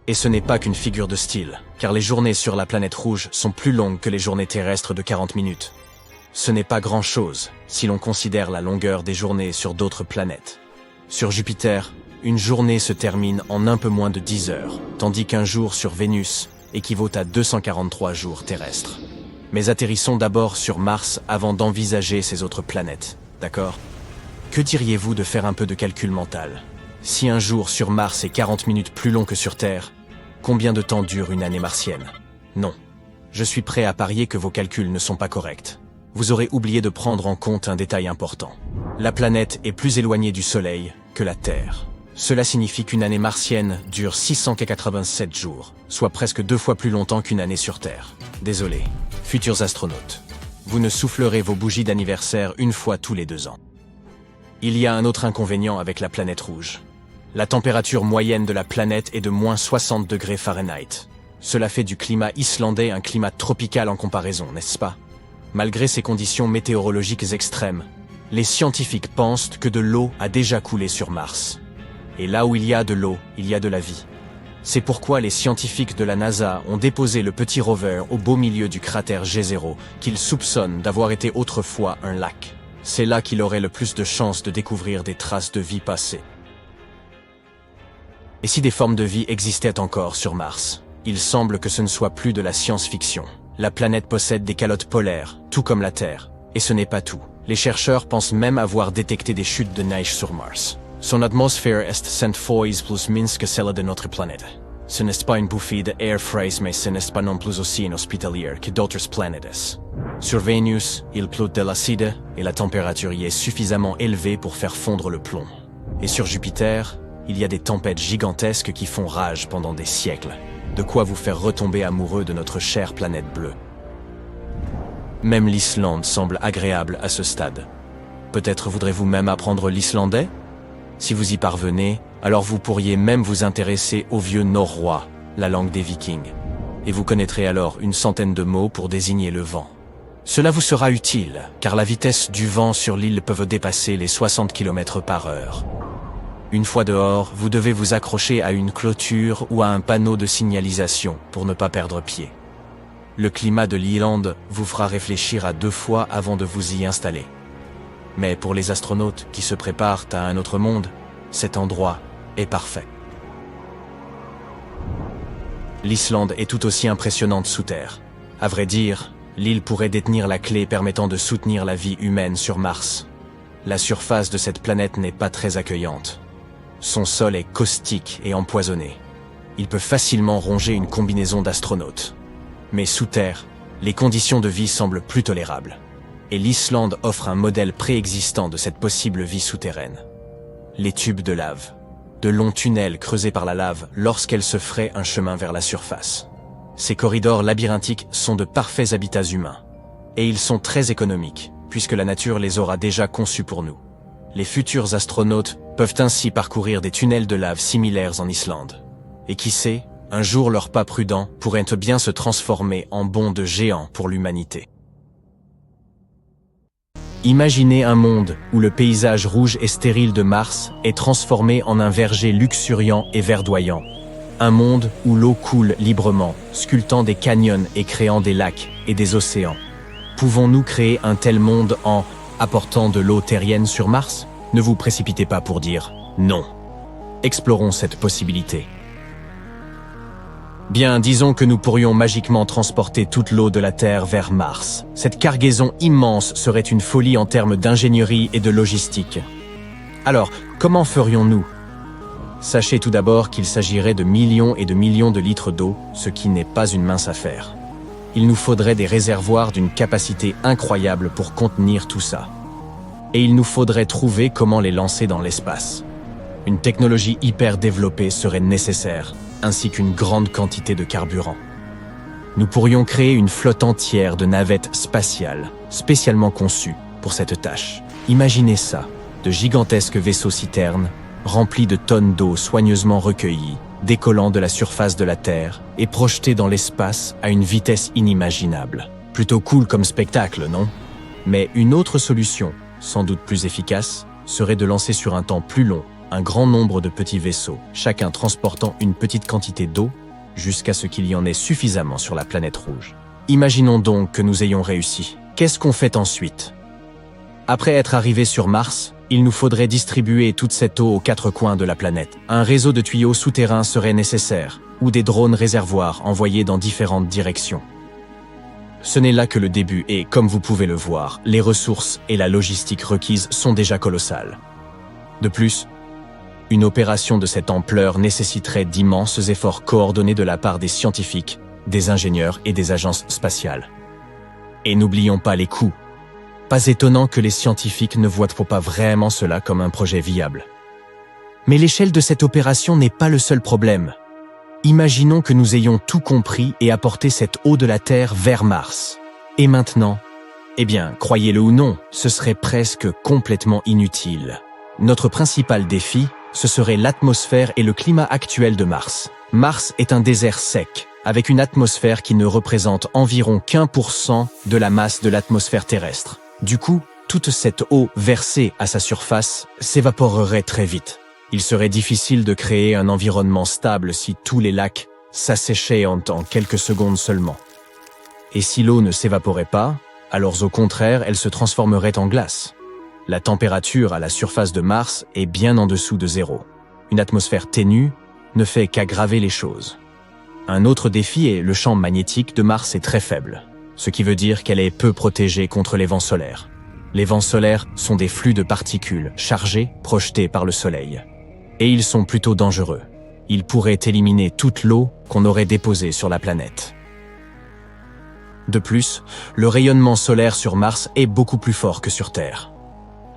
Et ce n'est pas qu'une figure de style, car les journées sur la planète rouge sont plus longues que les journées terrestres de 40 minutes. Ce n'est pas grand-chose, si l'on considère la longueur des journées sur d'autres planètes. Sur Jupiter, une journée se termine en un peu moins de 10 heures, tandis qu'un jour sur Vénus équivaut à 243 jours terrestres. Mais atterrissons d'abord sur Mars avant d'envisager ces autres planètes, d'accord? Que diriez-vous de faire un peu de calcul mental? Si un jour sur Mars est 40 minutes plus long que sur Terre, combien de temps dure une année martienne? Non. Je suis prêt à parier que vos calculs ne sont pas corrects. Vous aurez oublié de prendre en compte un détail important. La planète est plus éloignée du Soleil que la Terre. Cela signifie qu'une année martienne dure 687 jours, soit presque 2 fois plus longtemps qu'une année sur Terre. Désolé, futurs astronautes. Vous ne soufflerez vos bougies d'anniversaire une fois tous les 2 ans. Il y a un autre inconvénient avec la planète rouge. La température moyenne de la planète est de moins 60 degrés Fahrenheit. Cela fait du climat islandais un climat tropical en comparaison, n'est-ce pas? Malgré ces conditions météorologiques extrêmes, les scientifiques pensent que de l'eau a déjà coulé sur Mars. Et là où il y a de l'eau, il y a de la vie. C'est pourquoi les scientifiques de la NASA ont déposé le petit rover au beau milieu du cratère G0, qu'ils soupçonnent d'avoir été autrefois un lac. C'est là qu'il aurait le plus de chances de découvrir des traces de vie passée. Et si des formes de vie existaient encore sur Mars? Il semble que ce ne soit plus de la science-fiction. La planète possède des calottes polaires, tout comme la Terre. Et ce n'est pas tout. Les chercheurs pensent même avoir détecté des chutes de neige sur Mars. Son atmosphère est 100 fois plus mince que celle de notre planète. Ce n'est pas une bouffée d'air frais, mais ce n'est pas non plus aussi inhospitalier que d'autres planètes. Sur Vénus, il pleut de l'acide et la température y est suffisamment élevée pour faire fondre le plomb. Et sur Jupiter, il y a des tempêtes gigantesques qui font rage pendant des siècles. De quoi vous faire retomber amoureux de notre chère planète bleue. Même l'Islande semble agréable à ce stade. Peut-être voudrez-vous même apprendre l'islandais? Si vous y parvenez, alors vous pourriez même vous intéresser au vieux norrois, la langue des Vikings. Et vous connaîtrez alors une centaine de mots pour désigner le vent. Cela vous sera utile, car la vitesse du vent sur l'île peut dépasser les 60 km/h. Une fois dehors, vous devez vous accrocher à une clôture ou à un panneau de signalisation pour ne pas perdre pied. Le climat de l'Islande vous fera réfléchir à 2 fois avant de vous y installer. Mais pour les astronautes qui se préparent à un autre monde, cet endroit est parfait. L'Islande est tout aussi impressionnante sous terre. À vrai dire, l'île pourrait détenir la clé permettant de soutenir la vie humaine sur Mars. La surface de cette planète n'est pas très accueillante. Son sol est caustique et empoisonné. Il peut facilement ronger une combinaison d'astronautes. Mais sous terre, les conditions de vie semblent plus tolérables. Et l'Islande offre un modèle préexistant de cette possible vie souterraine. Les tubes de lave. De longs tunnels creusés par la lave lorsqu'elle se ferait un chemin vers la surface. Ces corridors labyrinthiques sont de parfaits habitats humains. Et ils sont très économiques, puisque la nature les aura déjà conçus pour nous. Les futurs astronautes peuvent ainsi parcourir des tunnels de lave similaires en Islande. Et qui sait, un jour leurs pas prudents pourraient bien se transformer en bonds de géants pour l'humanité. Imaginez un monde où le paysage rouge et stérile de Mars est transformé en un verger luxuriant et verdoyant. Un monde où l'eau coule librement, sculptant des canyons et créant des lacs et des océans. Pouvons-nous créer un tel monde en apportant de l'eau terrienne sur Mars? Ne vous précipitez pas pour dire non. Explorons cette possibilité. Bien, disons que nous pourrions magiquement transporter toute l'eau de la Terre vers Mars. Cette cargaison immense serait une folie en termes d'ingénierie et de logistique. Alors, comment ferions-nous? Sachez tout d'abord qu'il s'agirait de millions et de millions de litres d'eau, ce qui n'est pas une mince affaire. Il nous faudrait des réservoirs d'une capacité incroyable pour contenir tout ça. Et il nous faudrait trouver comment les lancer dans l'espace. Une technologie hyper développée serait nécessaire, ainsi qu'une grande quantité de carburant. Nous pourrions créer une flotte entière de navettes spatiales, spécialement conçues pour cette tâche. Imaginez ça, de gigantesques vaisseaux-citernes, remplis de tonnes d'eau soigneusement recueillies, décollant de la surface de la Terre et projetés dans l'espace à une vitesse inimaginable. Plutôt cool comme spectacle, non? Mais une autre solution, sans doute plus efficace, serait de lancer sur un temps plus long un grand nombre de petits vaisseaux, chacun transportant une petite quantité d'eau jusqu'à ce qu'il y en ait suffisamment sur la planète rouge. Imaginons donc que nous ayons réussi. Qu'est-ce qu'on fait ensuite? Après être arrivé sur Mars, il nous faudrait distribuer toute cette eau aux 4 coins de la planète. Un réseau de tuyaux souterrains serait nécessaire, ou des drones réservoirs envoyés dans différentes directions. Ce n'est là que le début et, comme vous pouvez le voir, les ressources et la logistique requises sont déjà colossales. De plus, une opération de cette ampleur nécessiterait d'immenses efforts coordonnés de la part des scientifiques, des ingénieurs et des agences spatiales. Et n'oublions pas les coûts. Pas étonnant que les scientifiques ne voient pas vraiment cela comme un projet viable. Mais l'échelle de cette opération n'est pas le seul problème. Imaginons que nous ayons tout compris et apporté cette eau de la Terre vers Mars. Et maintenant? Eh bien, croyez-le ou non, ce serait presque complètement inutile. Notre principal défi, ce serait l'atmosphère et le climat actuel de Mars. Mars est un désert sec, avec une atmosphère qui ne représente environ qu'1% de la masse de l'atmosphère terrestre. Du coup, toute cette eau versée à sa surface s'évaporerait très vite. Il serait difficile de créer un environnement stable si tous les lacs s'asséchaient en quelques secondes seulement. Et si l'eau ne s'évaporait pas, alors au contraire, elle se transformerait en glace. La température à la surface de Mars est bien en dessous de zéro. Une atmosphère ténue, ne fait qu'aggraver les choses. Un autre défi est le champ magnétique de Mars est très faible, ce qui veut dire qu'elle est peu protégée contre les vents solaires. Les vents solaires sont des flux de particules chargées projetées par le Soleil. Et ils sont plutôt dangereux. Ils pourraient éliminer toute l'eau qu'on aurait déposée sur la planète. De plus, le rayonnement solaire sur Mars est beaucoup plus fort que sur Terre.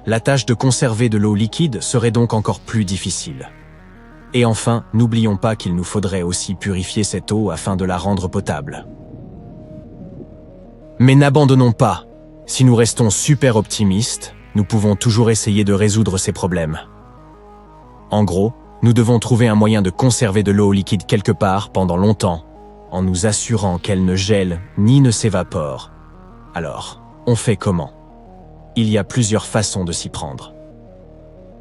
La tâche de conserver de l'eau liquide serait donc encore plus difficile. Et enfin, n'oublions pas qu'il nous faudrait aussi purifier cette eau afin de la rendre potable. Mais n'abandonnons pas. Si nous restons super optimistes, nous pouvons toujours essayer de résoudre ces problèmes. En gros, nous devons trouver un moyen de conserver de l'eau liquide quelque part pendant longtemps, en nous assurant qu'elle ne gèle ni ne s'évapore. Alors, on fait comment? Il y a plusieurs façons de s'y prendre.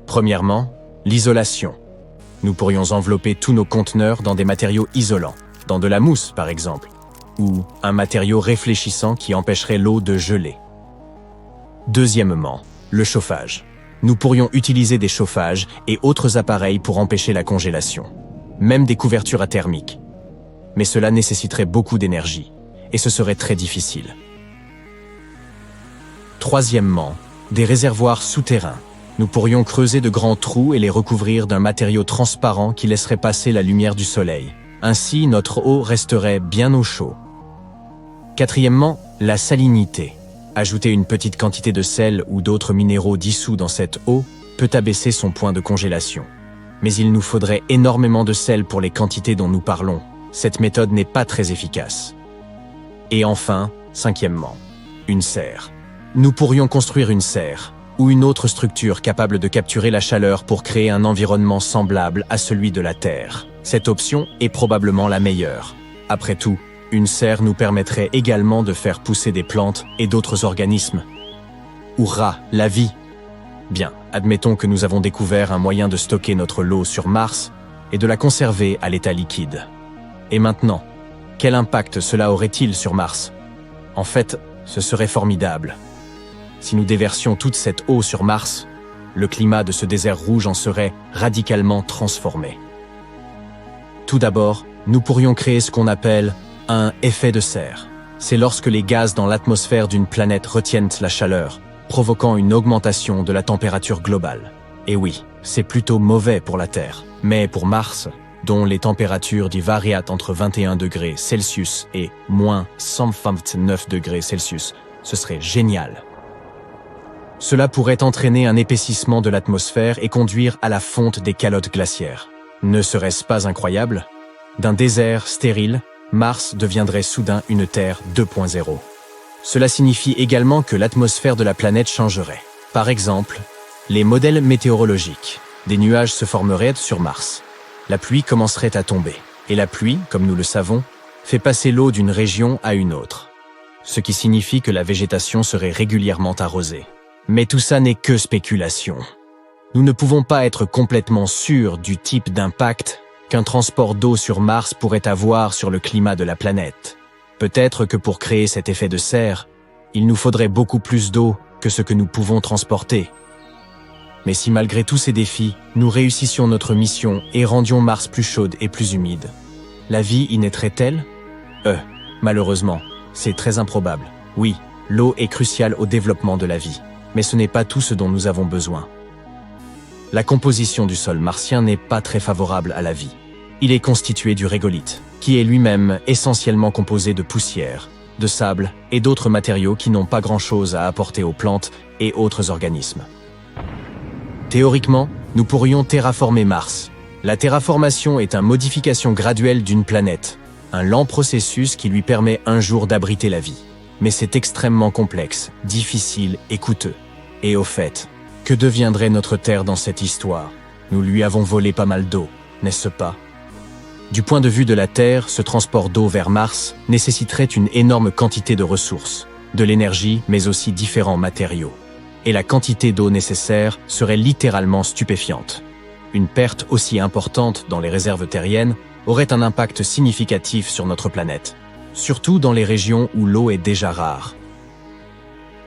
Premièrement, l'isolation. Nous pourrions envelopper tous nos conteneurs dans des matériaux isolants, dans de la mousse par exemple, ou un matériau réfléchissant qui empêcherait l'eau de geler. Deuxièmement, le chauffage. Nous pourrions utiliser des chauffages et autres appareils pour empêcher la congélation, même des couvertures à thermique. Mais cela nécessiterait beaucoup d'énergie, et ce serait très difficile. Troisièmement, des réservoirs souterrains. Nous pourrions creuser de grands trous et les recouvrir d'un matériau transparent qui laisserait passer la lumière du soleil. Ainsi, notre eau resterait bien au chaud. Quatrièmement, la salinité. Ajouter une petite quantité de sel ou d'autres minéraux dissous dans cette eau peut abaisser son point de congélation. Mais il nous faudrait énormément de sel pour les quantités dont nous parlons. Cette méthode n'est pas très efficace. Et enfin, cinquièmement, une serre. Nous pourrions construire une serre ou une autre structure capable de capturer la chaleur pour créer un environnement semblable à celui de la Terre. Cette option est probablement la meilleure. Après tout, une serre nous permettrait également de faire pousser des plantes et d'autres organismes. Hurrah, la vie! Bien, admettons que nous avons découvert un moyen de stocker notre eau sur Mars et de la conserver à l'état liquide. Et maintenant, quel impact cela aurait-il sur Mars? En fait, ce serait formidable. Si nous déversions toute cette eau sur Mars, le climat de ce désert rouge en serait radicalement transformé. Tout d'abord, nous pourrions créer ce qu'on appelle un effet de serre. C'est lorsque les gaz dans l'atmosphère d'une planète retiennent la chaleur, provoquant une augmentation de la température globale. Et oui, c'est plutôt mauvais pour la Terre. Mais pour Mars, dont les températures varient entre 21 degrés Celsius et moins 129 degrés Celsius, ce serait génial. Cela pourrait entraîner un épaississement de l'atmosphère et conduire à la fonte des calottes glaciaires. Ne serait-ce pas incroyable? D'un désert stérile, Mars deviendrait soudain une Terre 2.0. Cela signifie également que l'atmosphère de la planète changerait. Par exemple, les modèles météorologiques. Des nuages se formeraient sur Mars. La pluie commencerait à tomber. Et la pluie, comme nous le savons, fait passer l'eau d'une région à une autre. Ce qui signifie que la végétation serait régulièrement arrosée. Mais tout ça n'est que spéculation. Nous ne pouvons pas être complètement sûrs du type d'impact qu'un transport d'eau sur Mars pourrait avoir sur le climat de la planète. Peut-être que pour créer cet effet de serre, il nous faudrait beaucoup plus d'eau que ce que nous pouvons transporter. Mais si malgré tous ces défis, nous réussissions notre mission et rendions Mars plus chaude et plus humide, la vie y naîtrait-elle? Malheureusement, c'est très improbable. Oui, l'eau est cruciale au développement de la vie. Mais ce n'est pas tout ce dont nous avons besoin. La composition du sol martien n'est pas très favorable à la vie. Il est constitué du régolithe, qui est lui-même essentiellement composé de poussière, de sable et d'autres matériaux qui n'ont pas grand-chose à apporter aux plantes et autres organismes. Théoriquement, nous pourrions terraformer Mars. La terraformation est une modification graduelle d'une planète, un lent processus qui lui permet un jour d'abriter la vie. Mais c'est extrêmement complexe, difficile et coûteux. Et au fait, que deviendrait notre Terre dans cette histoire? Nous lui avons volé pas mal d'eau, n'est-ce pas? Du point de vue de la Terre, ce transport d'eau vers Mars nécessiterait une énorme quantité de ressources, de l'énergie mais aussi différents matériaux. Et la quantité d'eau nécessaire serait littéralement stupéfiante. Une perte aussi importante dans les réserves terriennes aurait un impact significatif sur notre planète, surtout dans les régions où l'eau est déjà rare.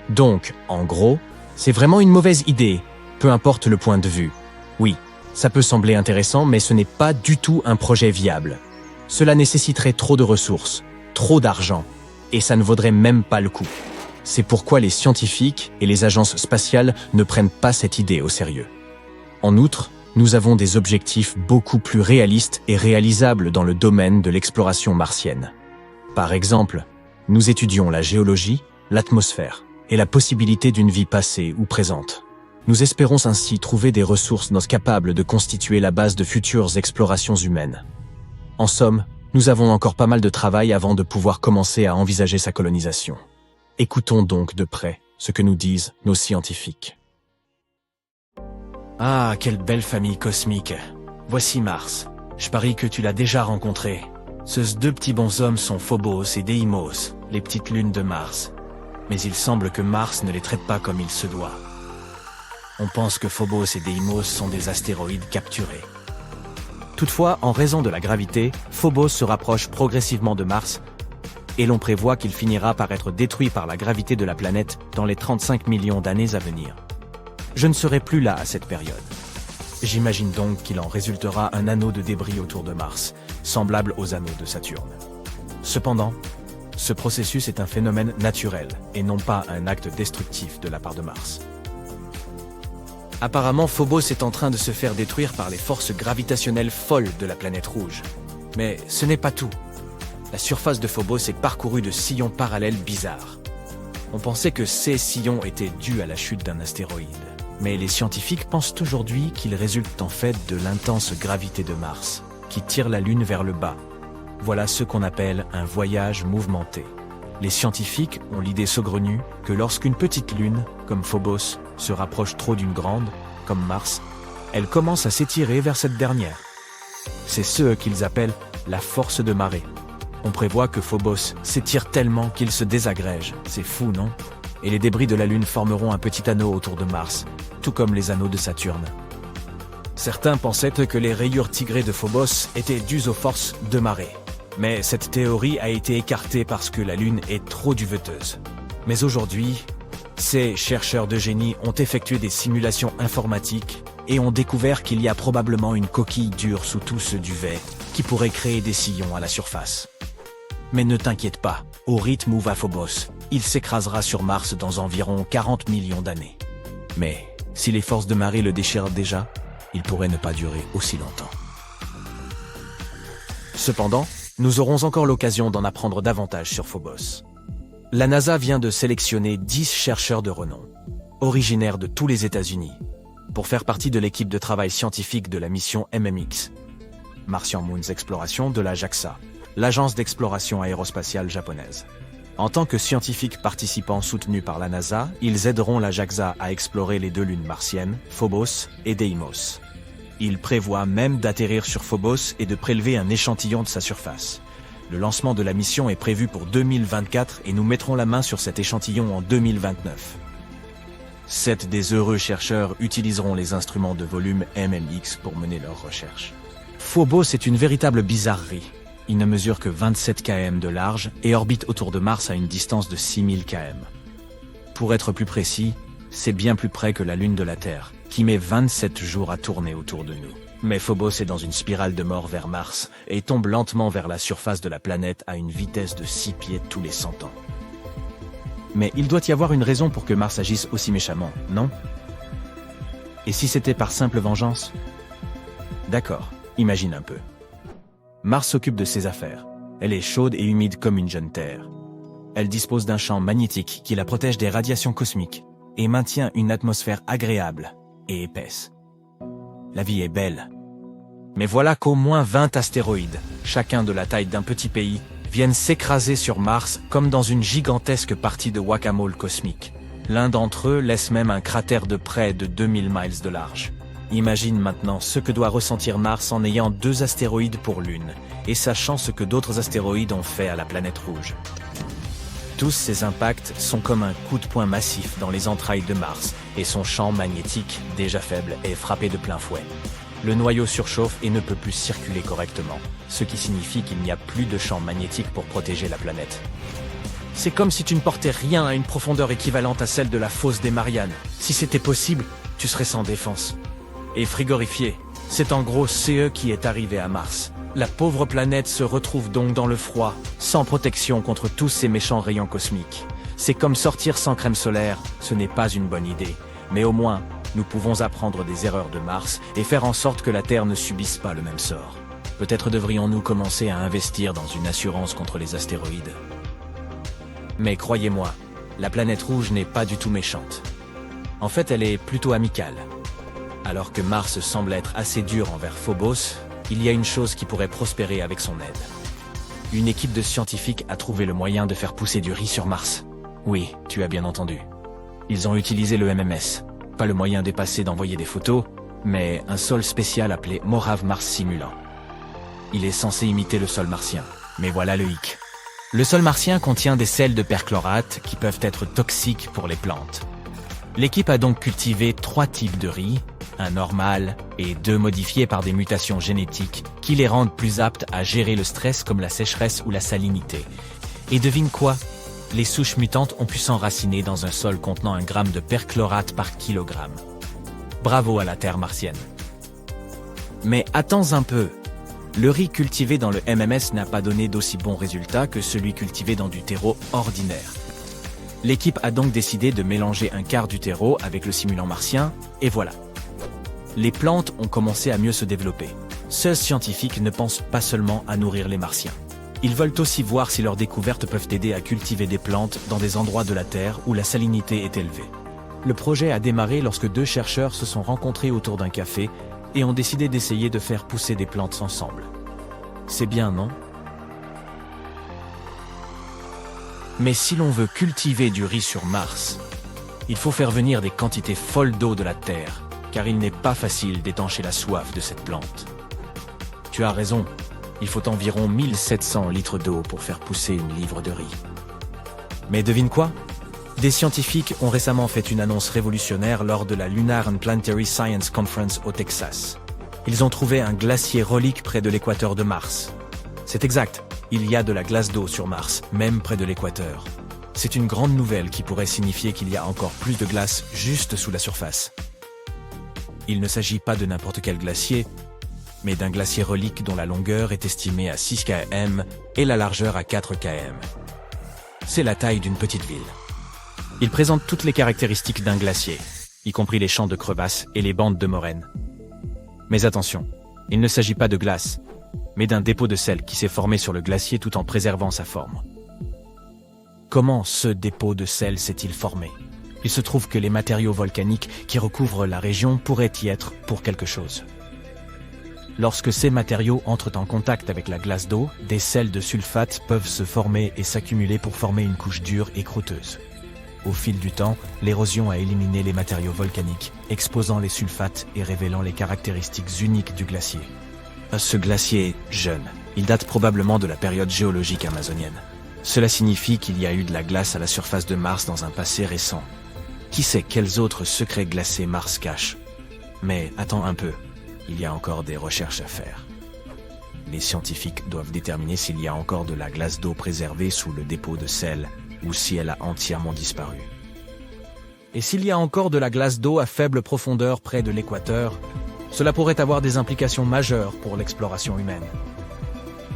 Donc, en gros, c'est vraiment une mauvaise idée, peu importe le point de vue. Oui, Ça peut sembler intéressant, mais ce n'est pas du tout un projet viable. Cela nécessiterait trop de ressources, trop d'argent, et ça ne vaudrait même pas le coup. C'est pourquoi les scientifiques et les agences spatiales ne prennent pas cette idée au sérieux. En outre, nous avons des objectifs beaucoup plus réalistes et réalisables dans le domaine de l'exploration martienne. Par exemple, nous étudions la géologie, l'atmosphère et la possibilité d'une vie passée ou présente. Nous espérons ainsi trouver des ressources capables de constituer la base de futures explorations humaines. En somme, nous avons encore pas mal de travail avant de pouvoir commencer à envisager sa colonisation. Écoutons donc de près ce que nous disent nos scientifiques. Ah, quelle belle famille cosmique. Voici Mars. Je parie que tu l'as déjà rencontré. Ces deux petits bonshommes sont Phobos et Deimos, les petites lunes de Mars. Mais il semble que Mars ne les traite pas comme il se doit. On pense que Phobos et Deimos sont des astéroïdes capturés. Toutefois, en raison de la gravité, Phobos se rapproche progressivement de Mars et l'on prévoit qu'il finira par être détruit par la gravité de la planète dans les 35 millions d'années à venir. Je ne serai plus là à cette période. J'imagine donc qu'il en résultera un anneau de débris autour de Mars, semblable aux anneaux de Saturne. Cependant, ce processus est un phénomène naturel et non pas un acte destructif de la part de Mars. Apparemment, Phobos est en train de se faire détruire par les forces gravitationnelles folles de la planète rouge. Mais ce n'est pas tout. La surface de Phobos est parcourue de sillons parallèles bizarres. On pensait que ces sillons étaient dus à la chute d'un astéroïde. Mais les scientifiques pensent aujourd'hui qu'ils résultent en fait de l'intense gravité de Mars, qui tire la Lune vers le bas. Voilà ce qu'on appelle un voyage mouvementé. Les scientifiques ont l'idée saugrenue que lorsqu'une petite lune, comme Phobos, se rapproche trop d'une grande, comme Mars, elle commence à s'étirer vers cette dernière. C'est ce qu'ils appellent la force de marée. On prévoit que Phobos s'étire tellement qu'il se désagrège. C'est fou, non? Et les débris de la Lune formeront un petit anneau autour de Mars, tout comme les anneaux de Saturne. Certains pensaient que les rayures tigrées de Phobos étaient dues aux forces de marée. Mais cette théorie a été écartée parce que la Lune est trop duveteuse. Mais aujourd'hui, ces chercheurs de génie ont effectué des simulations informatiques et ont découvert qu'il y a probablement une coquille dure sous tout ce duvet qui pourrait créer des sillons à la surface. Mais ne t'inquiète pas, au rythme où va Phobos, il s'écrasera sur Mars dans environ 40 millions d'années. Mais si les forces de marée le déchirent déjà, il pourrait ne pas durer aussi longtemps. Cependant, nous aurons encore l'occasion d'en apprendre davantage sur Phobos. La NASA vient de sélectionner 10 chercheurs de renom, originaires de tous les États-Unis, pour faire partie de l'équipe de travail scientifique de la mission MMX, Martian Moons Exploration de la JAXA, l'agence d'exploration aérospatiale japonaise. En tant que scientifiques participants soutenus par la NASA, ils aideront la JAXA à explorer les deux lunes martiennes, Phobos et Deimos. Ils prévoient même d'atterrir sur Phobos et de prélever un échantillon de sa surface. Le lancement de la mission est prévu pour 2024 et nous mettrons la main sur cet échantillon en 2029. 7 des heureux chercheurs utiliseront les instruments de volume MMX pour mener leurs recherches. Phobos est une véritable bizarrerie. Il ne mesure que 27 km de large et orbite autour de Mars à une distance de 6000 km. Pour être plus précis, c'est bien plus près que la Lune de la Terre, qui met 27 jours à tourner autour de nous. Mais Phobos est dans une spirale de mort vers Mars et tombe lentement vers la surface de la planète à une vitesse de 6 pieds tous les 100 ans. Mais il doit y avoir une raison pour que Mars agisse aussi méchamment, non? Et si c'était par simple vengeance? D'accord, imagine un peu. Mars s'occupe de ses affaires. Elle est chaude et humide comme une jeune Terre. Elle dispose d'un champ magnétique qui la protège des radiations cosmiques et maintient une atmosphère agréable et épaisse. La vie est belle. Mais voilà qu'au moins 20 astéroïdes, chacun de la taille d'un petit pays, viennent s'écraser sur Mars comme dans une gigantesque partie de whack-a-mole cosmique. L'un d'entre eux laisse même un cratère de près de 2000 miles de large. Imagine maintenant ce que doit ressentir Mars en ayant 2 astéroïdes pour Lune, et sachant ce que d'autres astéroïdes ont fait à la planète rouge. Tous ces impacts sont comme un coup de poing massif dans les entrailles de Mars, et son champ magnétique, déjà faible, est frappé de plein fouet. Le noyau surchauffe et ne peut plus circuler correctement, ce qui signifie qu'il n'y a plus de champ magnétique pour protéger la planète. C'est comme si tu ne portais rien à une profondeur équivalente à celle de la fosse des Mariannes. Si c'était possible, tu serais sans défense. Et frigorifié. C'est en gros CE qui est arrivé à Mars. La pauvre planète se retrouve donc dans le froid, sans protection contre tous ces méchants rayons cosmiques. C'est comme sortir sans crème solaire, ce n'est pas une bonne idée. Mais au moins, nous pouvons apprendre des erreurs de Mars et faire en sorte que la Terre ne subisse pas le même sort. Peut-être devrions-nous commencer à investir dans une assurance contre les astéroïdes. Mais croyez-moi, la planète rouge n'est pas du tout méchante. En fait, elle est plutôt amicale. Alors que Mars semble être assez dur envers Phobos, il y a une chose qui pourrait prospérer avec son aide. Une équipe de scientifiques a trouvé le moyen de faire pousser du riz sur Mars. Oui, tu as bien entendu. Ils ont utilisé le MMS. Pas le moyen dépassé d'envoyer des photos, mais un sol spécial appelé Morave Mars Simulant. Il est censé imiter le sol martien. Mais voilà le hic. Le sol martien contient des sels de perchlorate qui peuvent être toxiques pour les plantes. L'équipe a donc cultivé 3 types de riz, un normal et 2 modifiés par des mutations génétiques qui les rendent plus aptes à gérer le stress comme la sécheresse ou la salinité. Et devine quoi? Les souches mutantes ont pu s'enraciner dans un sol contenant 1 gramme de perchlorate par kilogramme. Bravo à la Terre martienne. Mais attends un peu. Le riz cultivé dans le MMS n'a pas donné d'aussi bons résultats que celui cultivé dans du terreau ordinaire. L'équipe a donc décidé de mélanger un quart du terreau avec le simulant martien, et voilà. Les plantes ont commencé à mieux se développer. Ces scientifiques ne pensent pas seulement à nourrir les martiens. Ils veulent aussi voir si leurs découvertes peuvent aider à cultiver des plantes dans des endroits de la Terre où la salinité est élevée. Le projet a démarré lorsque 2 chercheurs se sont rencontrés autour d'un café et ont décidé d'essayer de faire pousser des plantes ensemble. C'est bien, non? Mais si l'on veut cultiver du riz sur Mars, il faut faire venir des quantités folles d'eau de la Terre, car il n'est pas facile d'étancher la soif de cette plante. Tu as raison, il faut environ 1700 litres d'eau pour faire pousser une livre de riz. Mais devine quoi? Des scientifiques ont récemment fait une annonce révolutionnaire lors de la Lunar and Planetary Science Conference au Texas. Ils ont trouvé un glacier relique près de l'équateur de Mars. C'est exact, il y a de la glace d'eau sur Mars, même près de l'équateur. C'est une grande nouvelle qui pourrait signifier qu'il y a encore plus de glace juste sous la surface. Il ne s'agit pas de n'importe quel glacier, mais d'un glacier relique dont la longueur est estimée à 6 km et la largeur à 4 km. C'est la taille d'une petite ville. Il présente toutes les caractéristiques d'un glacier, y compris les champs de crevasses et les bandes de moraines. Mais attention, il ne s'agit pas de glace, mais d'un dépôt de sel qui s'est formé sur le glacier tout en préservant sa forme. Comment ce dépôt de sel s'est-il formé? Il se trouve que les matériaux volcaniques qui recouvrent la région pourraient y être pour quelque chose. Lorsque ces matériaux entrent en contact avec la glace d'eau, des sels de sulfate peuvent se former et s'accumuler pour former une couche dure et croûteuse. Au fil du temps, l'érosion a éliminé les matériaux volcaniques, exposant les sulfates et révélant les caractéristiques uniques du glacier. Ce glacier est jeune. Il date probablement de la période géologique amazonienne. Cela signifie qu'il y a eu de la glace à la surface de Mars dans un passé récent. Qui sait quels autres secrets glacés Mars cache? Mais attends un peu, il y a encore des recherches à faire. Les scientifiques doivent déterminer s'il y a encore de la glace d'eau préservée sous le dépôt de sel ou si elle a entièrement disparu. Et s'il y a encore de la glace d'eau à faible profondeur près de l'équateur, cela pourrait avoir des implications majeures pour l'exploration humaine.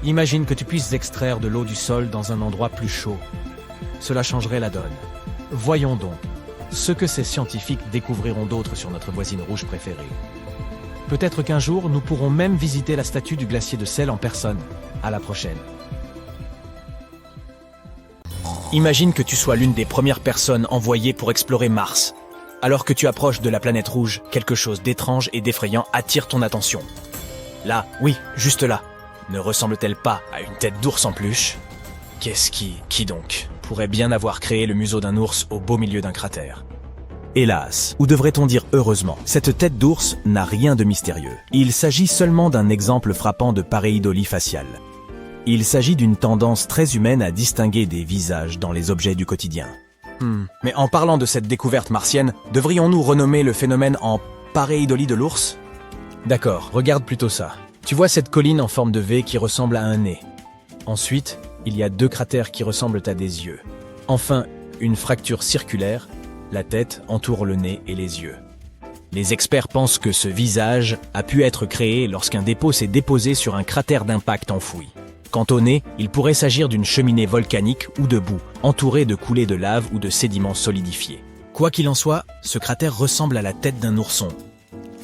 Imagine que tu puisses extraire de l'eau du sol dans un endroit plus chaud. Cela changerait la donne. Voyons donc ce que ces scientifiques découvriront d'autre sur notre voisine rouge préférée. Peut-être qu'un jour, nous pourrons même visiter la statue du glacier de sel en personne. À la prochaine. Imagine que tu sois l'une des premières personnes envoyées pour explorer Mars. Alors que tu approches de la planète rouge, quelque chose d'étrange et d'effrayant attire ton attention. Là, oui, juste là. Ne ressemble-t-elle pas à une tête d'ours en peluche? Qui donc, pourrait bien avoir créé le museau d'un ours au beau milieu d'un cratère? Hélas, ou devrait-on dire heureusement, cette tête d'ours n'a rien de mystérieux. Il s'agit seulement d'un exemple frappant de pareidolie faciale. Il s'agit d'une tendance très humaine à distinguer des visages dans les objets du quotidien. Mais en parlant de cette découverte martienne, devrions-nous renommer le phénomène en pareidolie de l'ours? D'accord, regarde plutôt ça. Tu vois cette colline en forme de V qui ressemble à un nez. Ensuite, il y a 2 cratères qui ressemblent à des yeux. Enfin, une fracture circulaire, la tête entoure le nez et les yeux. Les experts pensent que ce visage a pu être créé lorsqu'un dépôt s'est déposé sur un cratère d'impact enfoui. Quant au nez, il pourrait s'agir d'une cheminée volcanique ou de boue, entourée de coulées de lave ou de sédiments solidifiés. Quoi qu'il en soit, ce cratère ressemble à la tête d'un ourson.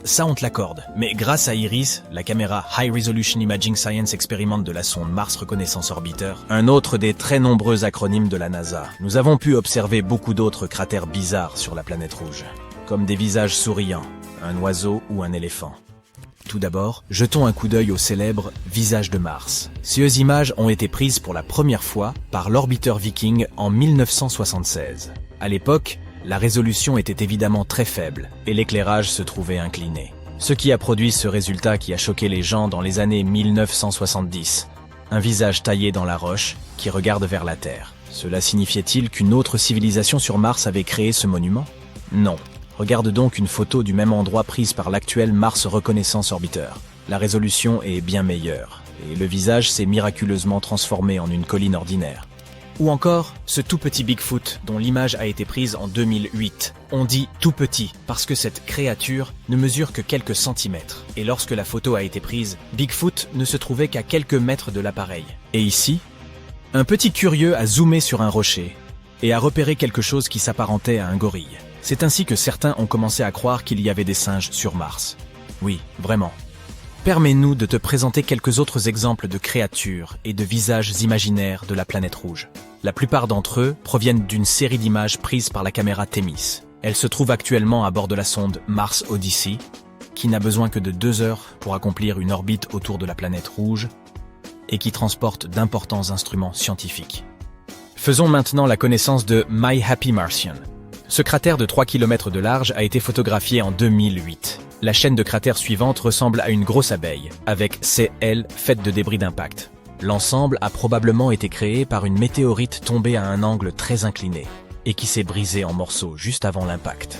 Ça, on te l'accorde. Mais grâce à IRIS, la caméra High Resolution Imaging Science Experiment de la sonde Mars Reconnaissance Orbiter, un autre des très nombreux acronymes de la NASA, nous avons pu observer beaucoup d'autres cratères bizarres sur la planète rouge, comme des visages souriants, un oiseau ou un éléphant. Tout d'abord, jetons un coup d'œil au célèbre « Visage de Mars ». Ces images ont été prises pour la première fois par l'Orbiter Viking en 1976. À l'époque, la résolution était évidemment très faible et l'éclairage se trouvait incliné. Ce qui a produit ce résultat qui a choqué les gens dans les années 1970. Un visage taillé dans la roche qui regarde vers la Terre. Cela signifiait-il qu'une autre civilisation sur Mars avait créé ce monument? Non. Regarde donc une photo du même endroit prise par l'actuel Mars Reconnaissance Orbiter. La résolution est bien meilleure, et le visage s'est miraculeusement transformé en une colline ordinaire. Ou encore, ce tout petit Bigfoot, dont l'image a été prise en 2008. On dit tout petit, parce que cette créature ne mesure que quelques centimètres. Et lorsque la photo a été prise, Bigfoot ne se trouvait qu'à quelques mètres de l'appareil. Et ici, un petit curieux a zoomé sur un rocher, et a repéré quelque chose qui s'apparentait à un gorille. C'est ainsi que certains ont commencé à croire qu'il y avait des singes sur Mars. Oui, vraiment. Permets-nous de te présenter quelques autres exemples de créatures et de visages imaginaires de la planète rouge. La plupart d'entre eux proviennent d'une série d'images prises par la caméra Thémis. Elle se trouve actuellement à bord de la sonde Mars Odyssey, qui n'a besoin que de 2 heures pour accomplir une orbite autour de la planète rouge et qui transporte d'importants instruments scientifiques. Faisons maintenant la connaissance de My Happy Martian. Ce cratère de 3 km de large a été photographié en 2008. La chaîne de cratères suivante ressemble à une grosse abeille, avec ses ailes faites de débris d'impact. L'ensemble a probablement été créé par une météorite tombée à un angle très incliné, et qui s'est brisée en morceaux juste avant l'impact.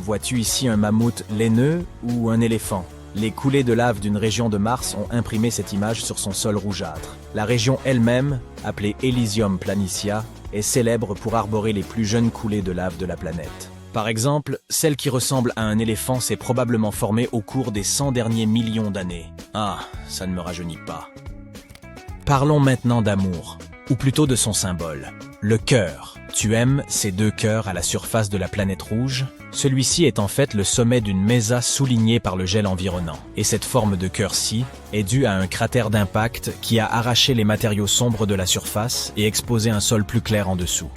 Vois-tu ici un mammouth laineux ou un éléphant? Les coulées de lave d'une région de Mars ont imprimé cette image sur son sol rougeâtre. La région elle-même, appelée Elysium Planitia, est célèbre pour arborer les plus jeunes coulées de lave de la planète. Par exemple, celle qui ressemble à un éléphant s'est probablement formée au cours des 100 derniers millions d'années. Ah, ça ne me rajeunit pas. Parlons maintenant d'amour, ou plutôt de son symbole, le cœur. Tu aimes ces 2 cœurs à la surface de la planète rouge? Celui-ci est en fait le sommet d'une mésa soulignée par le gel environnant. Et cette forme de cœur-ci est due à un cratère d'impact qui a arraché les matériaux sombres de la surface et exposé un sol plus clair en dessous.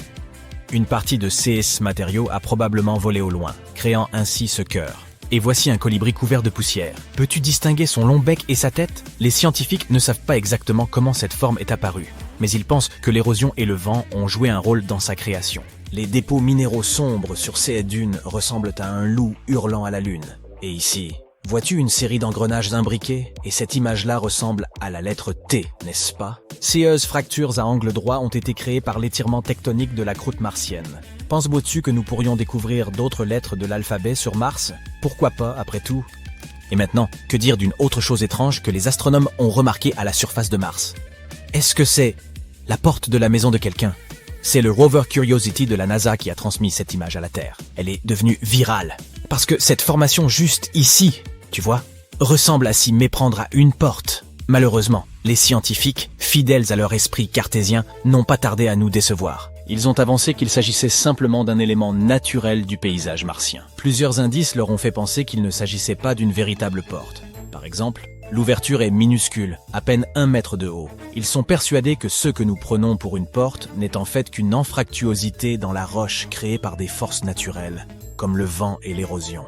Une partie de ces matériaux a probablement volé au loin, créant ainsi ce cœur. Et voici un colibri couvert de poussière. Peux-tu distinguer son long bec et sa tête? Les scientifiques ne savent pas exactement comment cette forme est apparue, mais ils pensent que l'érosion et le vent ont joué un rôle dans sa création. Les dépôts minéraux sombres sur ces dunes ressemblent à un loup hurlant à la lune. Et ici, vois-tu une série d'engrenages imbriqués? Et cette image-là ressemble à la lettre T, n'est-ce pas? Ces fractures à angle droit ont été créées par l'étirement tectonique de la croûte martienne. Penses-tu que nous pourrions découvrir d'autres lettres de l'alphabet sur Mars? Pourquoi pas, après tout? Et maintenant, que dire d'une autre chose étrange que les astronomes ont remarqué à la surface de Mars? Est-ce que c'est la porte de la maison de quelqu'un? C'est le rover Curiosity de la NASA qui a transmis cette image à la Terre. Elle est devenue virale. Parce que cette formation juste ici, tu vois, ressemble à s'y méprendre à une porte. Malheureusement, les scientifiques, fidèles à leur esprit cartésien, n'ont pas tardé à nous décevoir. Ils ont avancé qu'il s'agissait simplement d'un élément naturel du paysage martien. Plusieurs indices leur ont fait penser qu'il ne s'agissait pas d'une véritable porte. Par exemple, l'ouverture est minuscule, à peine 1 mètre de haut. Ils sont persuadés que ce que nous prenons pour une porte n'est en fait qu'une anfractuosité dans la roche créée par des forces naturelles, comme le vent et l'érosion.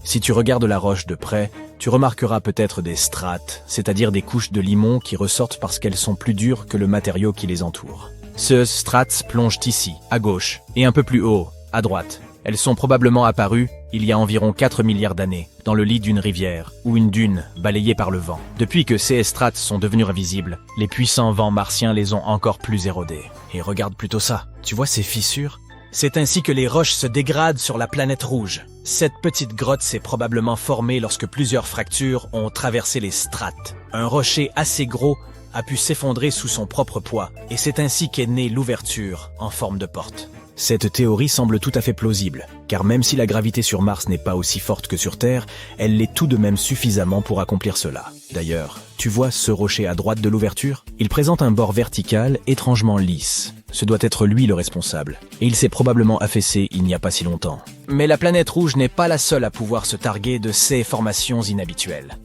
Si tu regardes la roche de près, tu remarqueras peut-être des strates, c'est-à-dire des couches de limon qui ressortent parce qu'elles sont plus dures que le matériau qui les entoure. Ces strates plongent ici, à gauche, et un peu plus haut, à droite. Elles sont probablement apparues il y a environ 4 milliards d'années, dans le lit d'une rivière ou une dune balayée par le vent. Depuis que ces strates sont devenues invisibles, les puissants vents martiens les ont encore plus érodées. Et regarde plutôt ça, tu vois ces fissures? C'est ainsi que les roches se dégradent sur la planète rouge. Cette petite grotte s'est probablement formée lorsque plusieurs fractures ont traversé les strates. Un rocher assez gros a pu s'effondrer sous son propre poids, et c'est ainsi qu'est née l'ouverture en forme de porte. Cette théorie semble tout à fait plausible, car même si la gravité sur Mars n'est pas aussi forte que sur Terre, elle l'est tout de même suffisamment pour accomplir cela. D'ailleurs, tu vois ce rocher à droite de l'ouverture? Il présente un bord vertical étrangement lisse. Ce doit être lui le responsable, et il s'est probablement affaissé il n'y a pas si longtemps. Mais la planète rouge n'est pas la seule à pouvoir se targuer de ces formations inhabituelles.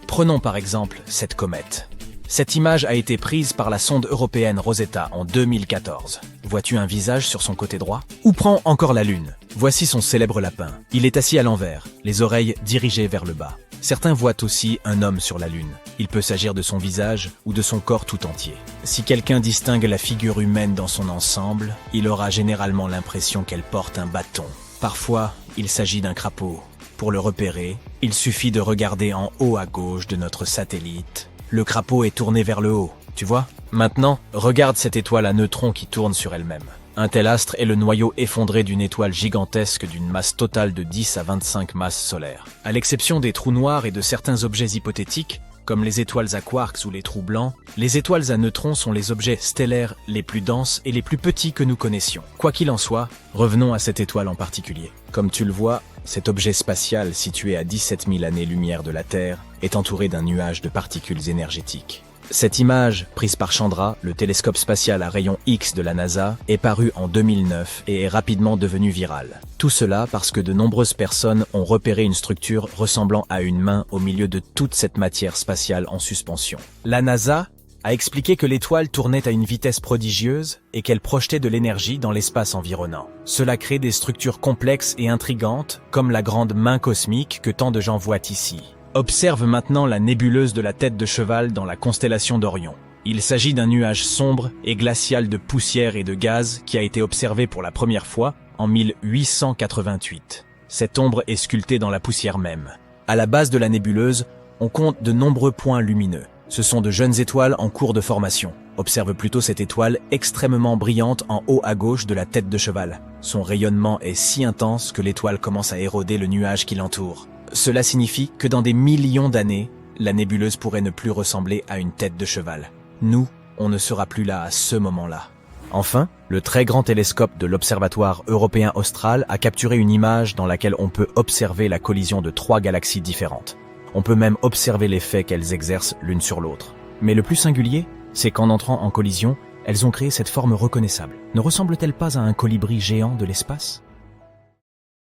Prenons par exemple cette comète. Cette image a été prise par la sonde européenne Rosetta en 2014. Vois-tu un visage sur son côté droit? Ou prends encore la Lune. Voici son célèbre lapin. Il est assis à l'envers, les oreilles dirigées vers le bas. Certains voient aussi un homme sur la Lune. Il peut s'agir de son visage ou de son corps tout entier. Si quelqu'un distingue la figure humaine dans son ensemble, il aura généralement l'impression qu'elle porte un bâton. Parfois, il s'agit d'un crapaud. Pour le repérer, il suffit de regarder en haut à gauche de notre satellite. Le crapaud est tourné vers le haut, tu vois? Maintenant, regarde cette étoile à neutrons qui tourne sur elle-même. Un tel astre est le noyau effondré d'une étoile gigantesque d'une masse totale de 10 à 25 masses solaires. À l'exception des trous noirs et de certains objets hypothétiques, comme les étoiles à quarks ou les trous blancs, les étoiles à neutrons sont les objets stellaires les plus denses et les plus petits que nous connaissions. Quoi qu'il en soit, revenons à cette étoile en particulier. Comme tu le vois, cet objet spatial situé à 17 000 années-lumière de la Terre est entouré d'un nuage de particules énergétiques. Cette image, prise par Chandra, le télescope spatial à rayons X de la NASA, est parue en 2009 et est rapidement devenue virale. Tout cela parce que de nombreuses personnes ont repéré une structure ressemblant à une main au milieu de toute cette matière spatiale en suspension. La NASA a expliqué que l'étoile tournait à une vitesse prodigieuse et qu'elle projetait de l'énergie dans l'espace environnant. Cela crée des structures complexes et intrigantes, comme la grande main cosmique que tant de gens voient ici. Observe maintenant la nébuleuse de la tête de cheval dans la constellation d'Orion. Il s'agit d'un nuage sombre et glacial de poussière et de gaz qui a été observé pour la première fois en 1888. Cette ombre est sculptée dans la poussière même. À la base de la nébuleuse, on compte de nombreux points lumineux. Ce sont de jeunes étoiles en cours de formation. Observe plutôt cette étoile extrêmement brillante en haut à gauche de la tête de cheval. Son rayonnement est si intense que l'étoile commence à éroder le nuage qui l'entoure. Cela signifie que dans des millions d'années, la nébuleuse pourrait ne plus ressembler à une tête de cheval. Nous, on ne sera plus là à ce moment-là. Enfin, le très grand télescope de l'Observatoire européen austral a capturé une image dans laquelle on peut observer la collision de 3 galaxies différentes. On peut même observer l'effet qu'elles exercent l'une sur l'autre. Mais le plus singulier, c'est qu'en entrant en collision, elles ont créé cette forme reconnaissable. Ne ressemble-t-elle pas à un colibri géant de l'espace ?